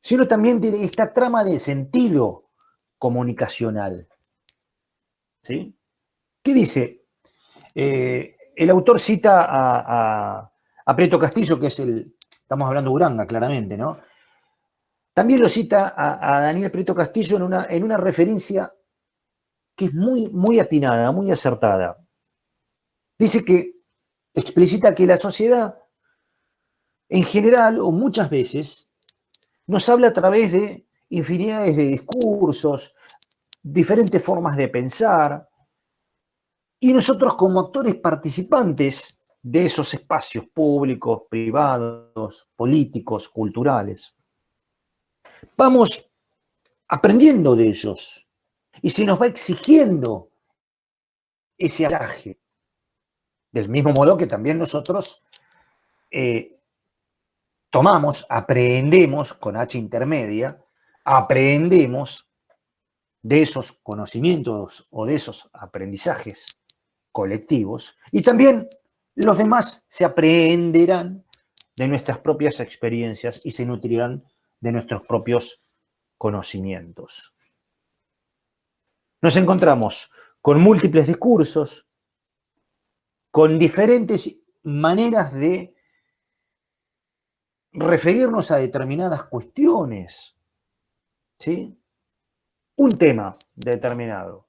sino también de esta trama de sentido comunicacional. ¿Sí? ¿Qué dice? El autor cita a Prieto Castillo, que estamos hablando de Uranga, claramente, ¿no? También lo cita a Daniel Prieto Castillo en una referencia que es muy, muy atinada, muy acertada. Dice que explicita que la sociedad, en general, o muchas veces, nos habla a través de infinidades de discursos, diferentes formas de pensar, y nosotros como actores participantes de esos espacios públicos, privados, políticos, culturales, vamos aprendiendo de ellos y se nos va exigiendo ese aprendizaje. Del mismo modo que también nosotros aprendemos con H intermedia, aprendemos de esos conocimientos o de esos aprendizajes colectivos, y también los demás se aprenderán de nuestras propias experiencias y se nutrirán de nuestros propios conocimientos. Nos encontramos con múltiples discursos, con diferentes maneras de referirnos a determinadas cuestiones, ¿sí? Un tema determinado.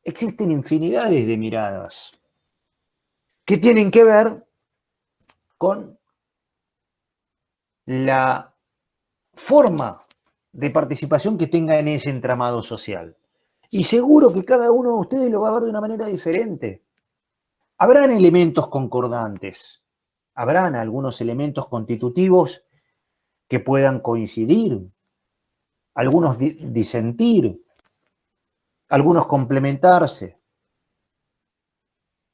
Existen infinidades de miradas que tienen que ver con la forma de participación que tenga en ese entramado social. Y seguro que cada uno de ustedes lo va a ver de una manera diferente. Habrán elementos concordantes, habrán algunos elementos constitutivos que puedan coincidir, algunos disentir, algunos complementarse.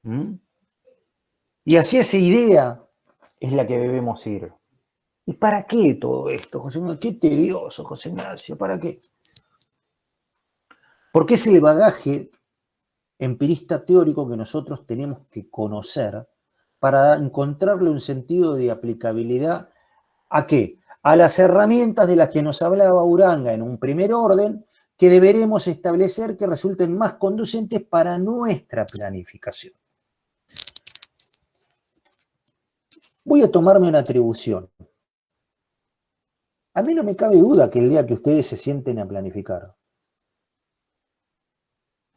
¿Mm? Y así esa idea es la que debemos ir. ¿Y para qué todo esto, José Ignacio? Qué tedioso, José Ignacio, ¿para qué? Porque es el bagaje empirista teórico que nosotros tenemos que conocer para encontrarle un sentido de aplicabilidad ¿a qué? A las herramientas de las que nos hablaba Uranga en un primer orden, que deberemos establecer que resulten más conducentes para nuestra planificación. Voy a tomarme una atribución. A mí no me cabe duda que el día que ustedes se sienten a planificar,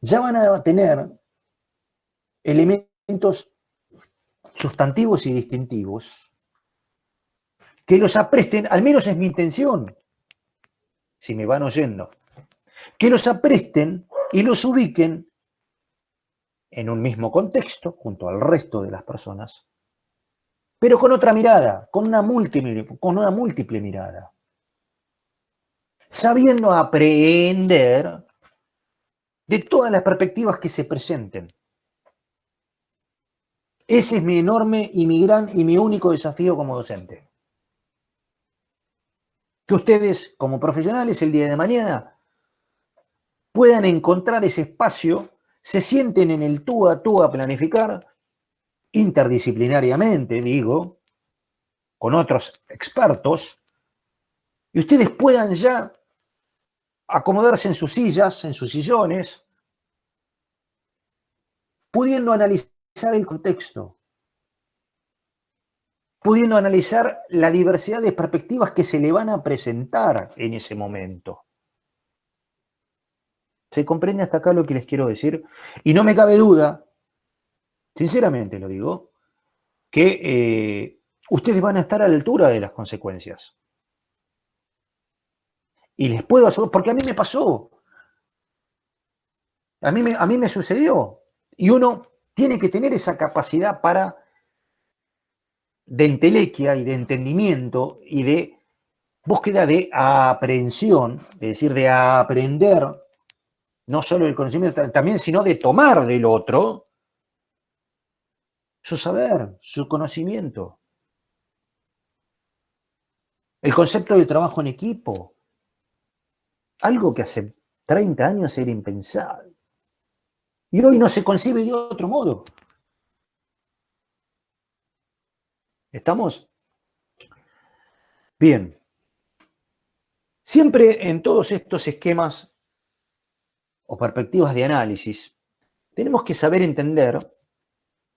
ya van a tener elementos sustantivos y distintivos que los apresten, al menos es mi intención, si me van oyendo, que los apresten y los ubiquen en un mismo contexto, junto al resto de las personas, pero con otra mirada, con una múltiple mirada, sabiendo aprender de todas las perspectivas que se presenten. Ese es mi enorme y mi gran y mi único desafío como docente. Que ustedes, como profesionales, el día de mañana puedan encontrar ese espacio, se sienten en el tú a tú a planificar, interdisciplinariamente, digo, con otros expertos, y ustedes puedan ya acomodarse en sus sillas, en sus sillones, pudiendo analizar el contexto, pudiendo analizar la diversidad de perspectivas que se le van a presentar en ese momento. ¿Se comprende hasta acá lo que les quiero decir? Y no me cabe duda, sinceramente lo digo, que ustedes van a estar a la altura de las consecuencias. Y les puedo asegurar, porque a mí me pasó, a mí me sucedió, y uno tiene que tener esa capacidad de entelequia y de entendimiento y de búsqueda de aprehensión, es decir, de aprender, no solo el conocimiento también, sino de tomar del otro su saber, su conocimiento. El concepto de trabajo en equipo, algo que hace 30 años era impensable. Y hoy no se concibe de otro modo. ¿Estamos? Bien. Siempre en todos estos esquemas o perspectivas de análisis, tenemos que saber entender,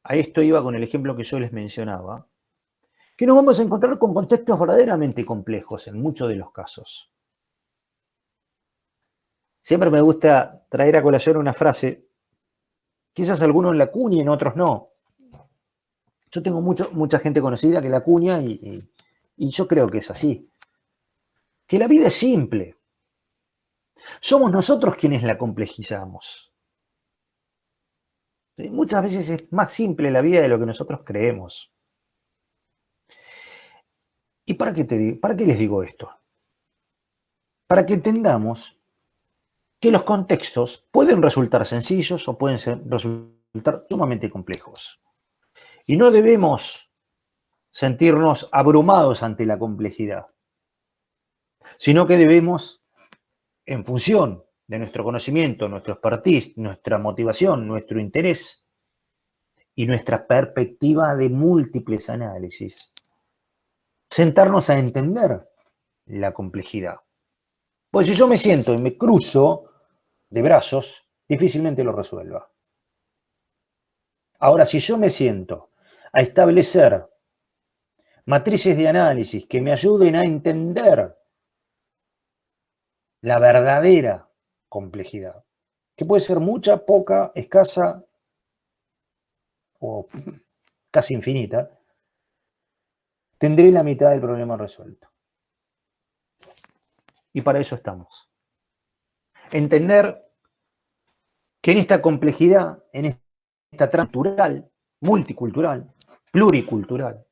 a esto iba con el ejemplo que yo les mencionaba, que nos vamos a encontrar con contextos verdaderamente complejos en muchos de los casos. Siempre me gusta traer a colación una frase, quizás algunos la acuñen, otros no. Yo tengo mucha gente conocida que la acuña y yo creo que es así. Que la vida es simple. Somos nosotros quienes la complejizamos. ¿Sí? Muchas veces es más simple la vida de lo que nosotros creemos. ¿Y para qué les digo esto? Para que entendamos que los contextos pueden resultar sencillos o pueden resultar sumamente complejos. Y no debemos sentirnos abrumados ante la complejidad, sino que debemos, en función de nuestro conocimiento, nuestro expertise, nuestra motivación, nuestro interés y nuestra perspectiva de múltiples análisis, sentarnos a entender la complejidad. Pues si yo me siento y me cruzo de brazos, difícilmente lo resuelva. Ahora, si yo me siento a establecer matrices de análisis que me ayuden a entender la verdadera complejidad, que puede ser mucha, poca, escasa o casi infinita, tendré la mitad del problema resuelto. Y para eso estamos. Entender que en esta complejidad, en esta trama natural, multicultural, pluricultural.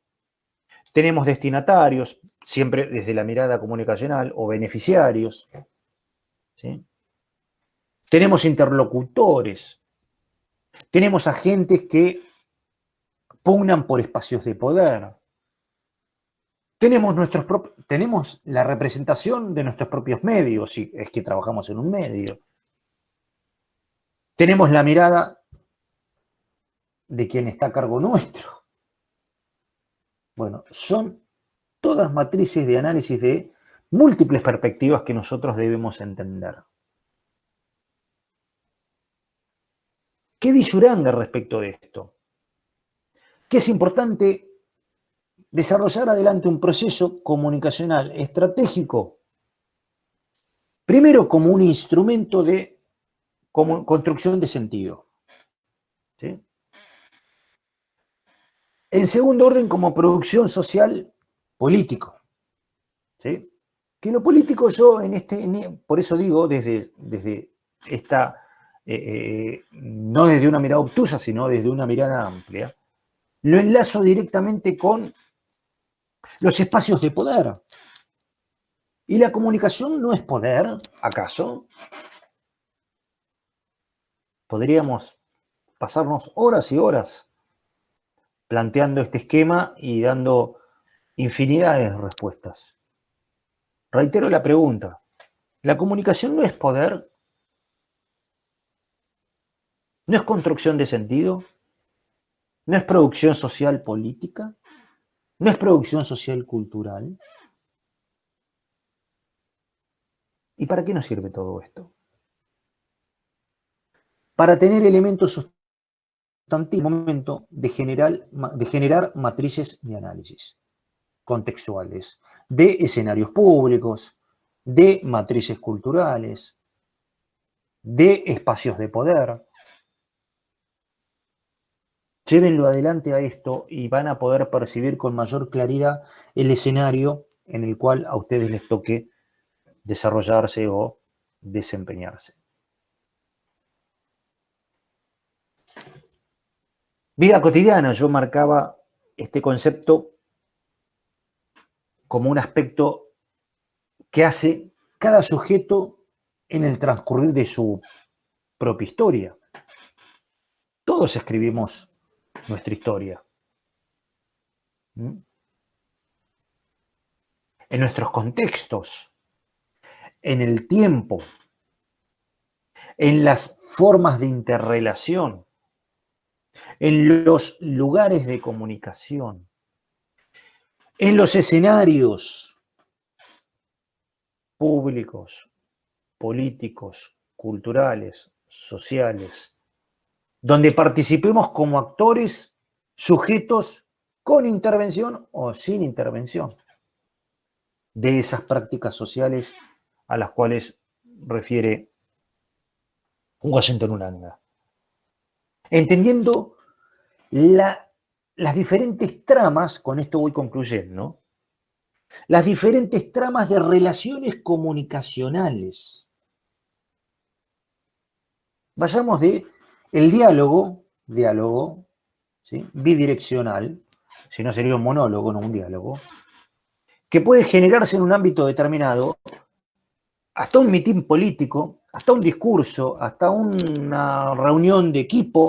Tenemos destinatarios, siempre desde la mirada comunicacional, o beneficiarios, ¿sí? Tenemos interlocutores, tenemos agentes que pugnan por espacios de poder, tenemos la representación de nuestros propios medios, si es que trabajamos en un medio. Tenemos la mirada de quien está a cargo nuestro. Bueno, son todas matrices de análisis de múltiples perspectivas que nosotros debemos entender. ¿Qué dice Uranga respecto de esto? Que es importante desarrollar adelante un proceso comunicacional estratégico, primero como un instrumento de construcción de sentido, ¿sí? En segundo orden, como producción social político, ¿sí? Que lo político yo por eso digo, desde esta, no desde una mirada obtusa, sino desde una mirada amplia, lo enlazo directamente con los espacios de poder. ¿Y la comunicación no es poder, acaso? Podríamos pasarnos horas y horas planteando este esquema y dando infinidades de respuestas. Reitero la pregunta, ¿la comunicación no es poder? ¿No es construcción de sentido? ¿No es producción social política? ¿No es producción social cultural? ¿Y para qué nos sirve todo esto? Para tener elementos sustantivos, momento de generar matrices de análisis contextuales, de escenarios públicos, de matrices culturales, de espacios de poder. Llévenlo adelante a esto y van a poder percibir con mayor claridad el escenario en el cual a ustedes les toque desarrollarse o desempeñarse. Vida cotidiana, yo marcaba este concepto como un aspecto que hace cada sujeto en el transcurrir de su propia historia. Todos escribimos nuestra historia. En nuestros contextos, en el tiempo, en las formas de interrelación, en los lugares de comunicación, en los escenarios públicos, políticos, culturales, sociales, donde participemos como actores sujetos con intervención o sin intervención de esas prácticas sociales a las cuales refiere Washington Uranga. Entendiendo las diferentes tramas, con esto voy concluyendo, ¿no? Las diferentes tramas de relaciones comunicacionales. Vayamos de el diálogo, ¿sí? Bidireccional, si no sería un monólogo, no un diálogo, que puede generarse en un ámbito determinado, hasta un mitin político, hasta un discurso, hasta una reunión de equipo.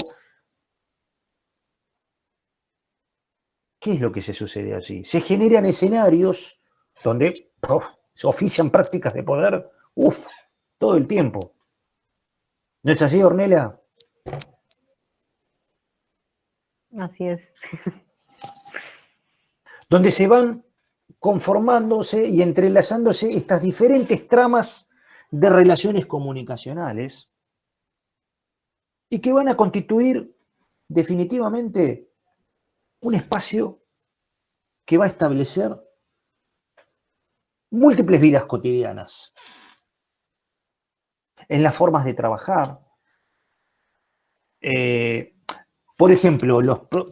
¿Qué es lo que se sucede allí? Se generan escenarios donde se ofician prácticas de poder, todo el tiempo. ¿No es así, Ornella? Así es. Donde se van conformándose y entrelazándose estas diferentes tramas de relaciones comunicacionales y que van a constituir definitivamente un espacio que va a establecer múltiples vidas cotidianas en las formas de trabajar. Por ejemplo,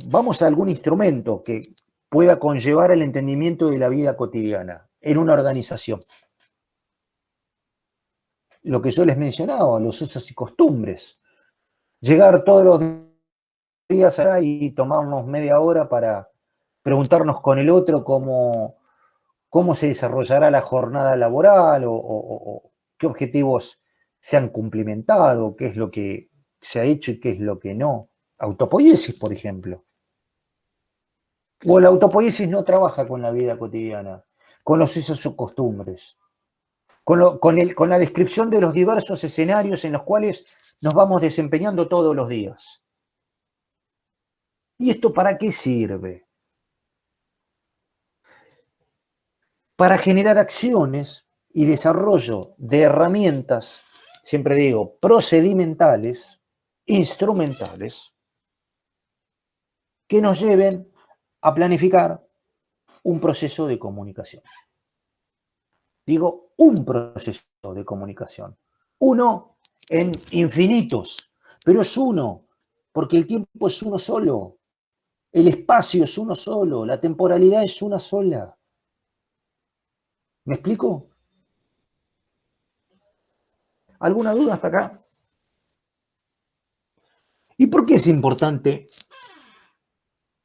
vamos a algún instrumento que pueda conllevar el entendimiento de la vida cotidiana en una organización. Lo que yo les mencionaba, los usos y costumbres. Llegar todos los días acá y tomarnos media hora para preguntarnos con el otro cómo se desarrollará la jornada laboral o qué objetivos se han cumplimentado, qué es lo que se ha hecho y qué es lo que no. Autopoiesis, por ejemplo. O la autopoiesis no trabaja con la vida cotidiana, con los usos y costumbres, con la descripción de los diversos escenarios en los cuales nos vamos desempeñando todos los días. ¿Y esto para qué sirve? Para generar acciones y desarrollo de herramientas, siempre digo, procedimentales, instrumentales, que nos lleven a planificar un proceso de comunicación. Digo, un proceso de comunicación. Uno en infinitos, pero es uno, porque el tiempo es uno solo, el espacio es uno solo, la temporalidad es una sola. ¿Me explico? ¿Alguna duda hasta acá? ¿Y por qué es importante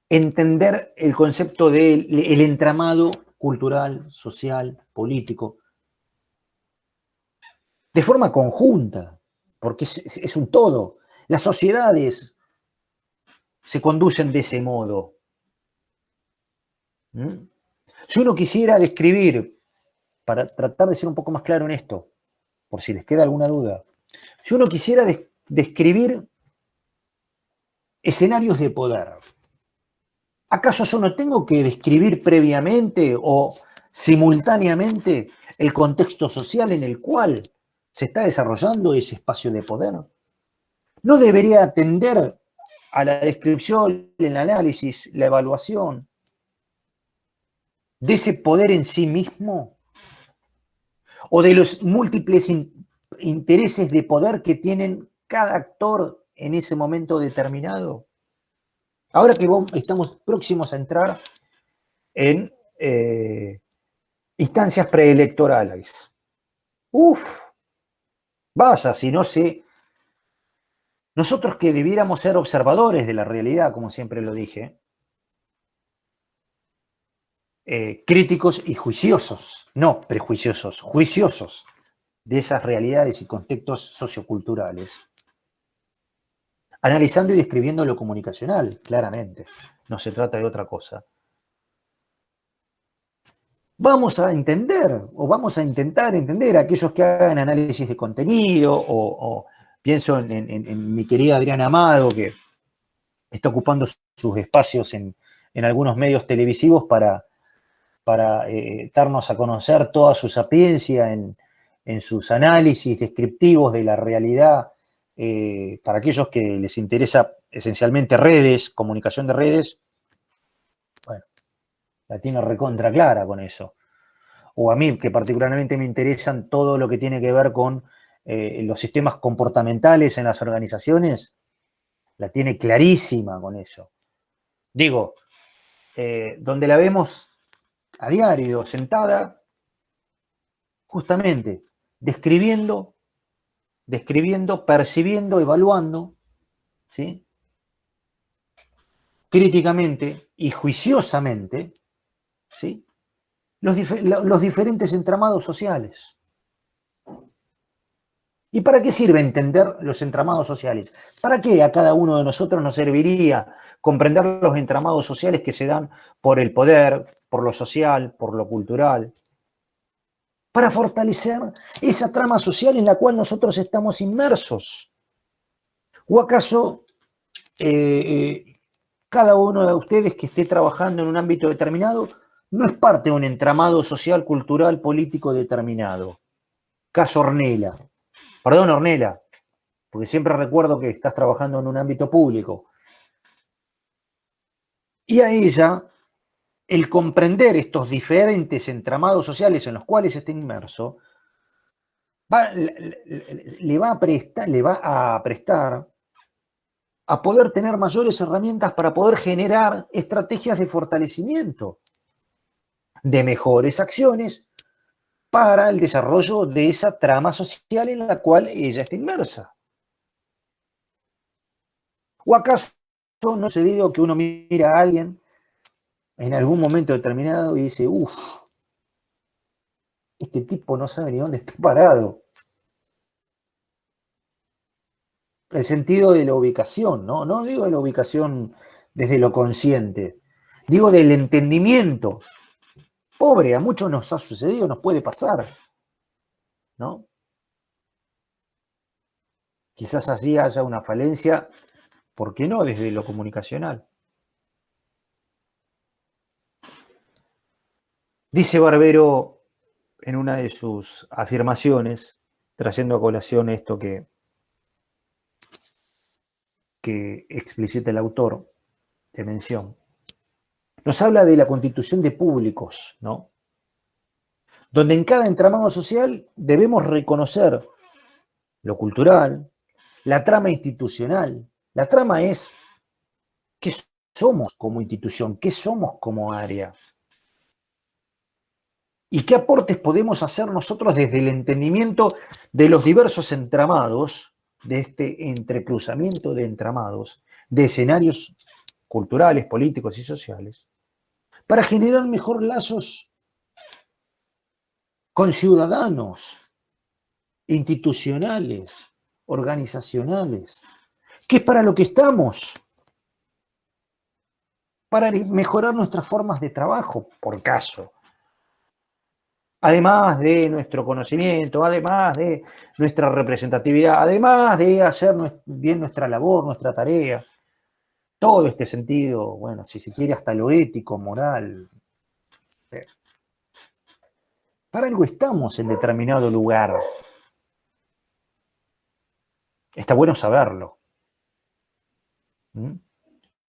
entender el concepto del entramado cultural, social, político, de forma conjunta? Porque es un todo. Las sociedades se conducen de ese modo. ¿Mm? Si uno quisiera describir, para tratar de ser un poco más claro en esto, por si les queda alguna duda, si uno quisiera describir escenarios de poder, ¿acaso yo no tengo que describir previamente o simultáneamente el contexto social en el cual se está desarrollando ese espacio de poder? ¿No debería atender a la descripción, el análisis, la evaluación de ese poder en sí mismo o de los múltiples intereses de poder que tienen cada actor en ese momento determinado? Ahora que estamos próximos a entrar en instancias preelectorales. Uf, vaya, si no sé, nosotros que debiéramos ser observadores de la realidad, como siempre lo dije, críticos y juiciosos, no prejuiciosos, juiciosos de esas realidades y contextos socioculturales, analizando y describiendo lo comunicacional, claramente, no se trata de otra cosa. Vamos a entender o vamos a intentar entender a aquellos que hagan análisis de contenido o pienso en mi querida Adriana Amado, que está ocupando sus espacios en algunos medios televisivos para darnos a conocer toda su sapiencia en sus análisis descriptivos de la realidad, para aquellos que les interesa esencialmente redes, comunicación de redes, bueno, la tiene recontra clara con eso. O a mí, que particularmente me interesan todo lo que tiene que ver con los sistemas comportamentales en las organizaciones, la tiene clarísima con eso. Digo, donde la vemos a diario, sentada, justamente describiendo, percibiendo, evaluando, ¿sí? Críticamente y juiciosamente, ¿sí? Los diferentes entramados sociales. ¿Y para qué sirve entender los entramados sociales? ¿Para qué a cada uno de nosotros nos serviría comprender los entramados sociales que se dan por el poder, por lo social, por lo cultural? Para fortalecer esa trama social en la cual nosotros estamos inmersos. ¿O acaso cada uno de ustedes que esté trabajando en un ámbito determinado no es parte de un entramado social, cultural, político determinado? Caso Ornella. Perdón, Ornella, porque siempre recuerdo que estás trabajando en un ámbito público. Y a ella, el comprender estos diferentes entramados sociales en los cuales está inmerso, le va a prestar a poder tener mayores herramientas para poder generar estrategias de fortalecimiento, de mejores acciones para el desarrollo de esa trama social en la cual ella está inmersa. ¿O acaso no ha sucedido que uno mira a alguien en algún momento determinado y dice, uff, este tipo no sabe ni dónde está parado. El sentido de la ubicación, ¿no? No digo de la ubicación desde lo consciente, digo del entendimiento. Pobre, a muchos nos ha sucedido, nos puede pasar, ¿no? Quizás allí haya una falencia, ¿por qué no? Desde lo comunicacional. Dice Barbero en una de sus afirmaciones, trayendo a colación esto que explicita el autor de mención, nos habla de la constitución de públicos, ¿no? Donde en cada entramado social debemos reconocer lo cultural, la trama institucional. La trama es qué somos como institución, qué somos como área. ¿Y qué aportes podemos hacer nosotros desde el entendimiento de los diversos entramados, de este entrecruzamiento de entramados, de escenarios culturales, políticos y sociales, para generar mejor lazos con ciudadanos, institucionales, organizacionales, que es para lo que estamos, para mejorar nuestras formas de trabajo, por caso. Además de nuestro conocimiento, además de nuestra representatividad, además de hacer bien nuestra labor, nuestra tarea, todo este sentido, bueno, si se quiere hasta lo ético, moral. Para algo estamos en determinado lugar. Está bueno saberlo.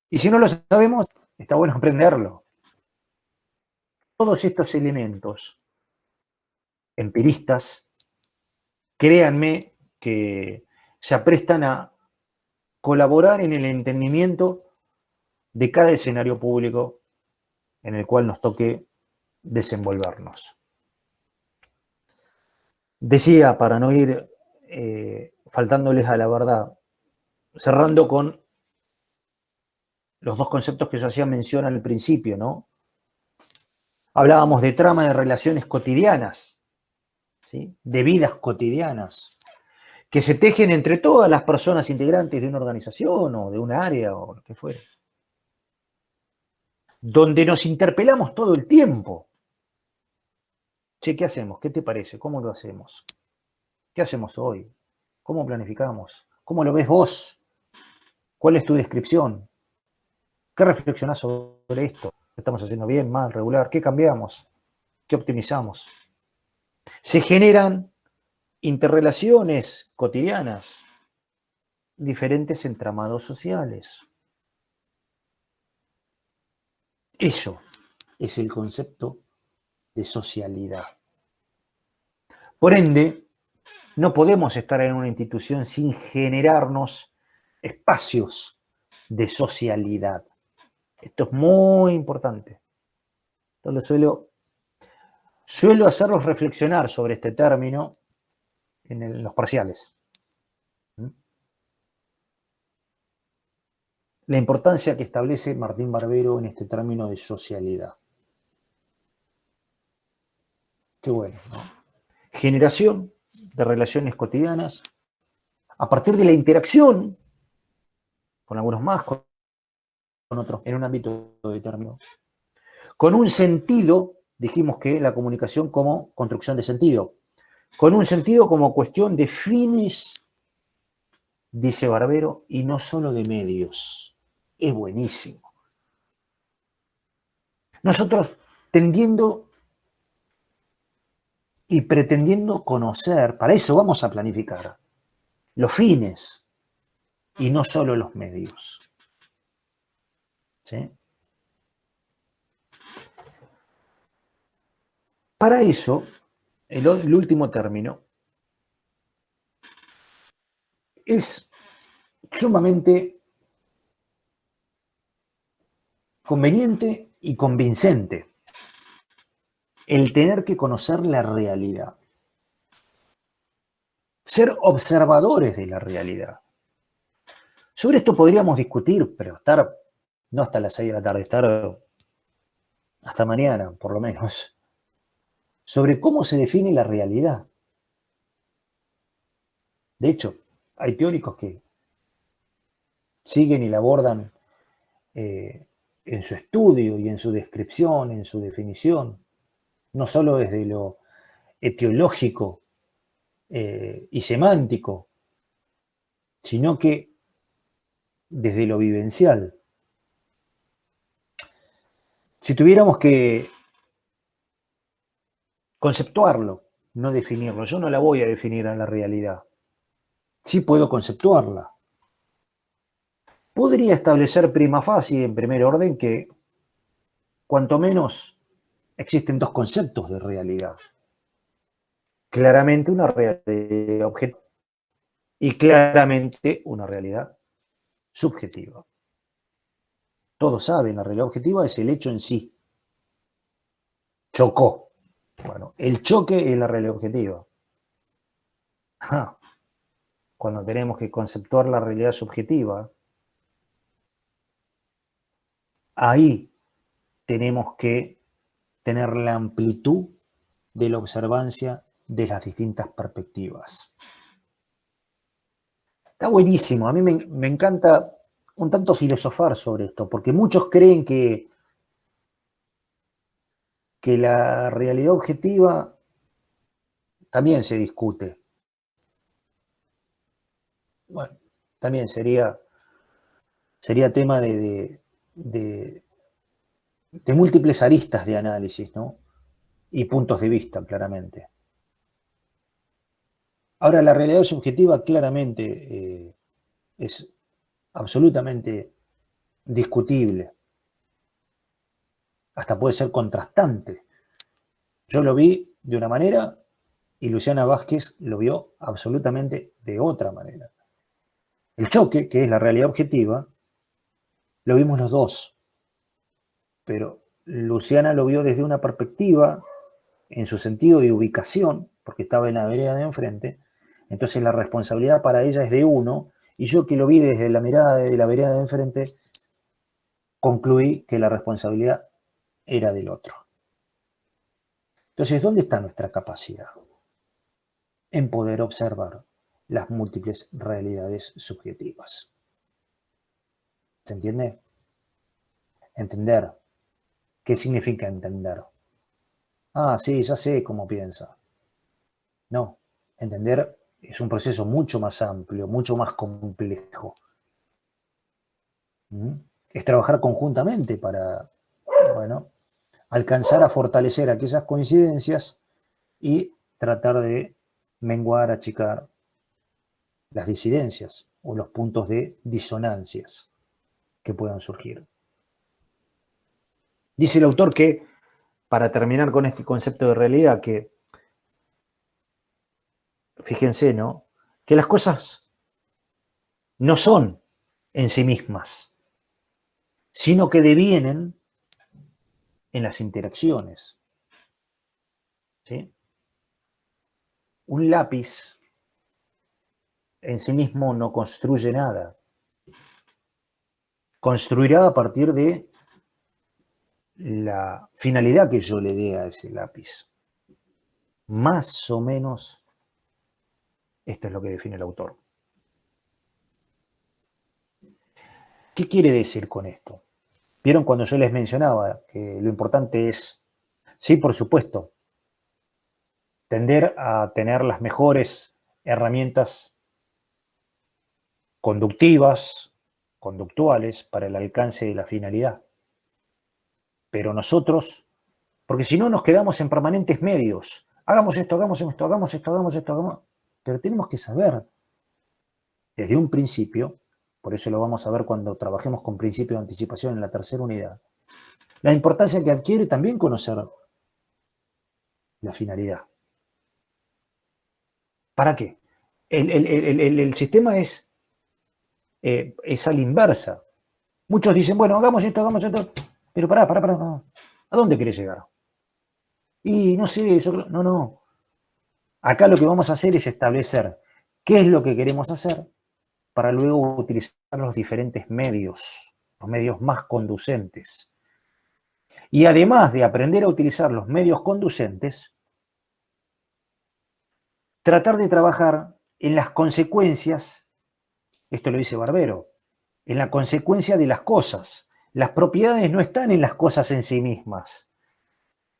Y si no lo sabemos, está bueno aprenderlo. Todos estos elementos empiristas, créanme que se aprestan a colaborar en el entendimiento de cada escenario público en el cual nos toque desenvolvernos. Decía, para no ir faltándoles a la verdad, cerrando con los dos conceptos que yo hacía mención al principio, ¿no? Hablábamos de trama de relaciones cotidianas, ¿sí? De vidas cotidianas, que se tejen entre todas las personas integrantes de una organización o de un área o lo que fuere, donde nos interpelamos todo el tiempo. Che, ¿qué hacemos? ¿Qué te parece? ¿Cómo lo hacemos? ¿Qué hacemos hoy? ¿Cómo planificamos? ¿Cómo lo ves vos? ¿Cuál es tu descripción? ¿Qué reflexionás sobre esto? ¿Estamos haciendo bien, mal, regular? ¿Qué cambiamos? ¿Qué optimizamos? Se generan interrelaciones cotidianas, diferentes entramados sociales. Eso es el concepto de socialidad. Por ende, no podemos estar en una institución sin generarnos espacios de socialidad. Esto es muy importante. Entonces suelo hacerlos reflexionar sobre este término en los parciales. La importancia que establece Martín Barbero en este término de socialidad. Qué bueno, ¿no? Generación de relaciones cotidianas a partir de la interacción con algunos más, con otros, en un ámbito determinado. Con un sentido, dijimos que la comunicación como construcción de sentido, con un sentido como cuestión de fines, dice Barbero, y no solo de medios. Es buenísimo. Nosotros tendiendo y pretendiendo conocer, para eso vamos a planificar, los fines y no solo los medios. ¿Sí? Para eso, el último término es sumamente conveniente y convincente el tener que conocer la realidad, ser observadores de la realidad, Sobre esto podríamos discutir, pero estar, no hasta las 6 de la tarde, estar hasta mañana, por lo menos, sobre cómo se define la realidad. De hecho, hay teóricos que siguen y la abordan en su estudio y en su descripción, en su definición, no solo desde lo etiológico y semántico, sino que desde lo vivencial. Si tuviéramos que conceptuarlo, no definirlo, yo no la voy a definir a la realidad, sí puedo conceptuarla. Podría establecer prima facie, en primer orden, que cuanto menos existen dos conceptos de realidad. Claramente una realidad objetiva y claramente una realidad subjetiva. Todos saben, la realidad objetiva es el hecho en sí. Chocó. Bueno, el choque es la realidad objetiva. Cuando tenemos que conceptuar la realidad subjetiva, ahí tenemos que tener la amplitud de la observancia de las distintas perspectivas. Está buenísimo, a mí me encanta un tanto filosofar sobre esto, porque muchos creen que la realidad objetiva también se discute. Bueno, también sería tema de múltiples aristas de análisis, ¿no? Y puntos de vista, claramente. Ahora, la realidad subjetiva claramente es absolutamente discutible. Hasta puede ser contrastante. Yo lo vi de una manera y Luciana Vázquez lo vio absolutamente de otra manera. El choque, que es la realidad objetiva, lo vimos los dos, pero Luciana lo vio desde una perspectiva, en su sentido de ubicación, porque estaba en la vereda de enfrente, entonces la responsabilidad para ella es de uno, y yo que lo vi desde la mirada de la vereda de enfrente, concluí que la responsabilidad era del otro. Entonces, ¿dónde está nuestra capacidad? En poder observar las múltiples realidades subjetivas. ¿Se entiende? Entender. ¿Qué significa entender? Ah, sí, ya sé cómo piensa. No, entender es un proceso mucho más amplio, mucho más complejo. Es trabajar conjuntamente para, bueno, alcanzar a fortalecer aquellas coincidencias y tratar de menguar, achicar las disidencias o los puntos de disonancias que puedan surgir. Dice el autor que, para terminar con este concepto de realidad, que, fíjense, ¿no?, que las cosas no son en sí mismas, sino que devienen en las interacciones. ¿Sí? Un lápiz en sí mismo no construye nada. Construirá a partir de la finalidad que yo le dé a ese lápiz. Más o menos, esto es lo que define el autor. ¿Qué quiere decir con esto? ¿Vieron cuando yo les mencionaba que lo importante es, sí, por supuesto, tender a tener las mejores herramientas conductivas, conductuales, para el alcance de la finalidad? Pero nosotros, porque si no nos quedamos en permanentes medios, hagamos esto, hagamos esto, hagamos esto, hagamos esto, hagamos... Pero tenemos que saber desde un principio, por eso lo vamos a ver cuando trabajemos con principio de anticipación en la tercera unidad, la importancia que adquiere también conocer la finalidad. ¿Para qué? El sistema es a la inversa. Muchos dicen, bueno, hagamos esto, pero pará. ¿A dónde querés llegar? Y no sé, yo creo, no. Acá lo que vamos a hacer es establecer qué es lo que queremos hacer para luego utilizar los diferentes medios, los medios más conducentes. Y además de aprender a utilizar los medios conducentes, tratar de trabajar en las consecuencias, esto lo dice Barbero, en la consecuencia de las cosas. Las propiedades no están en las cosas en sí mismas,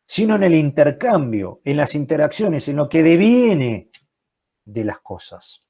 sino en el intercambio, en las interacciones, en lo que deviene de las cosas.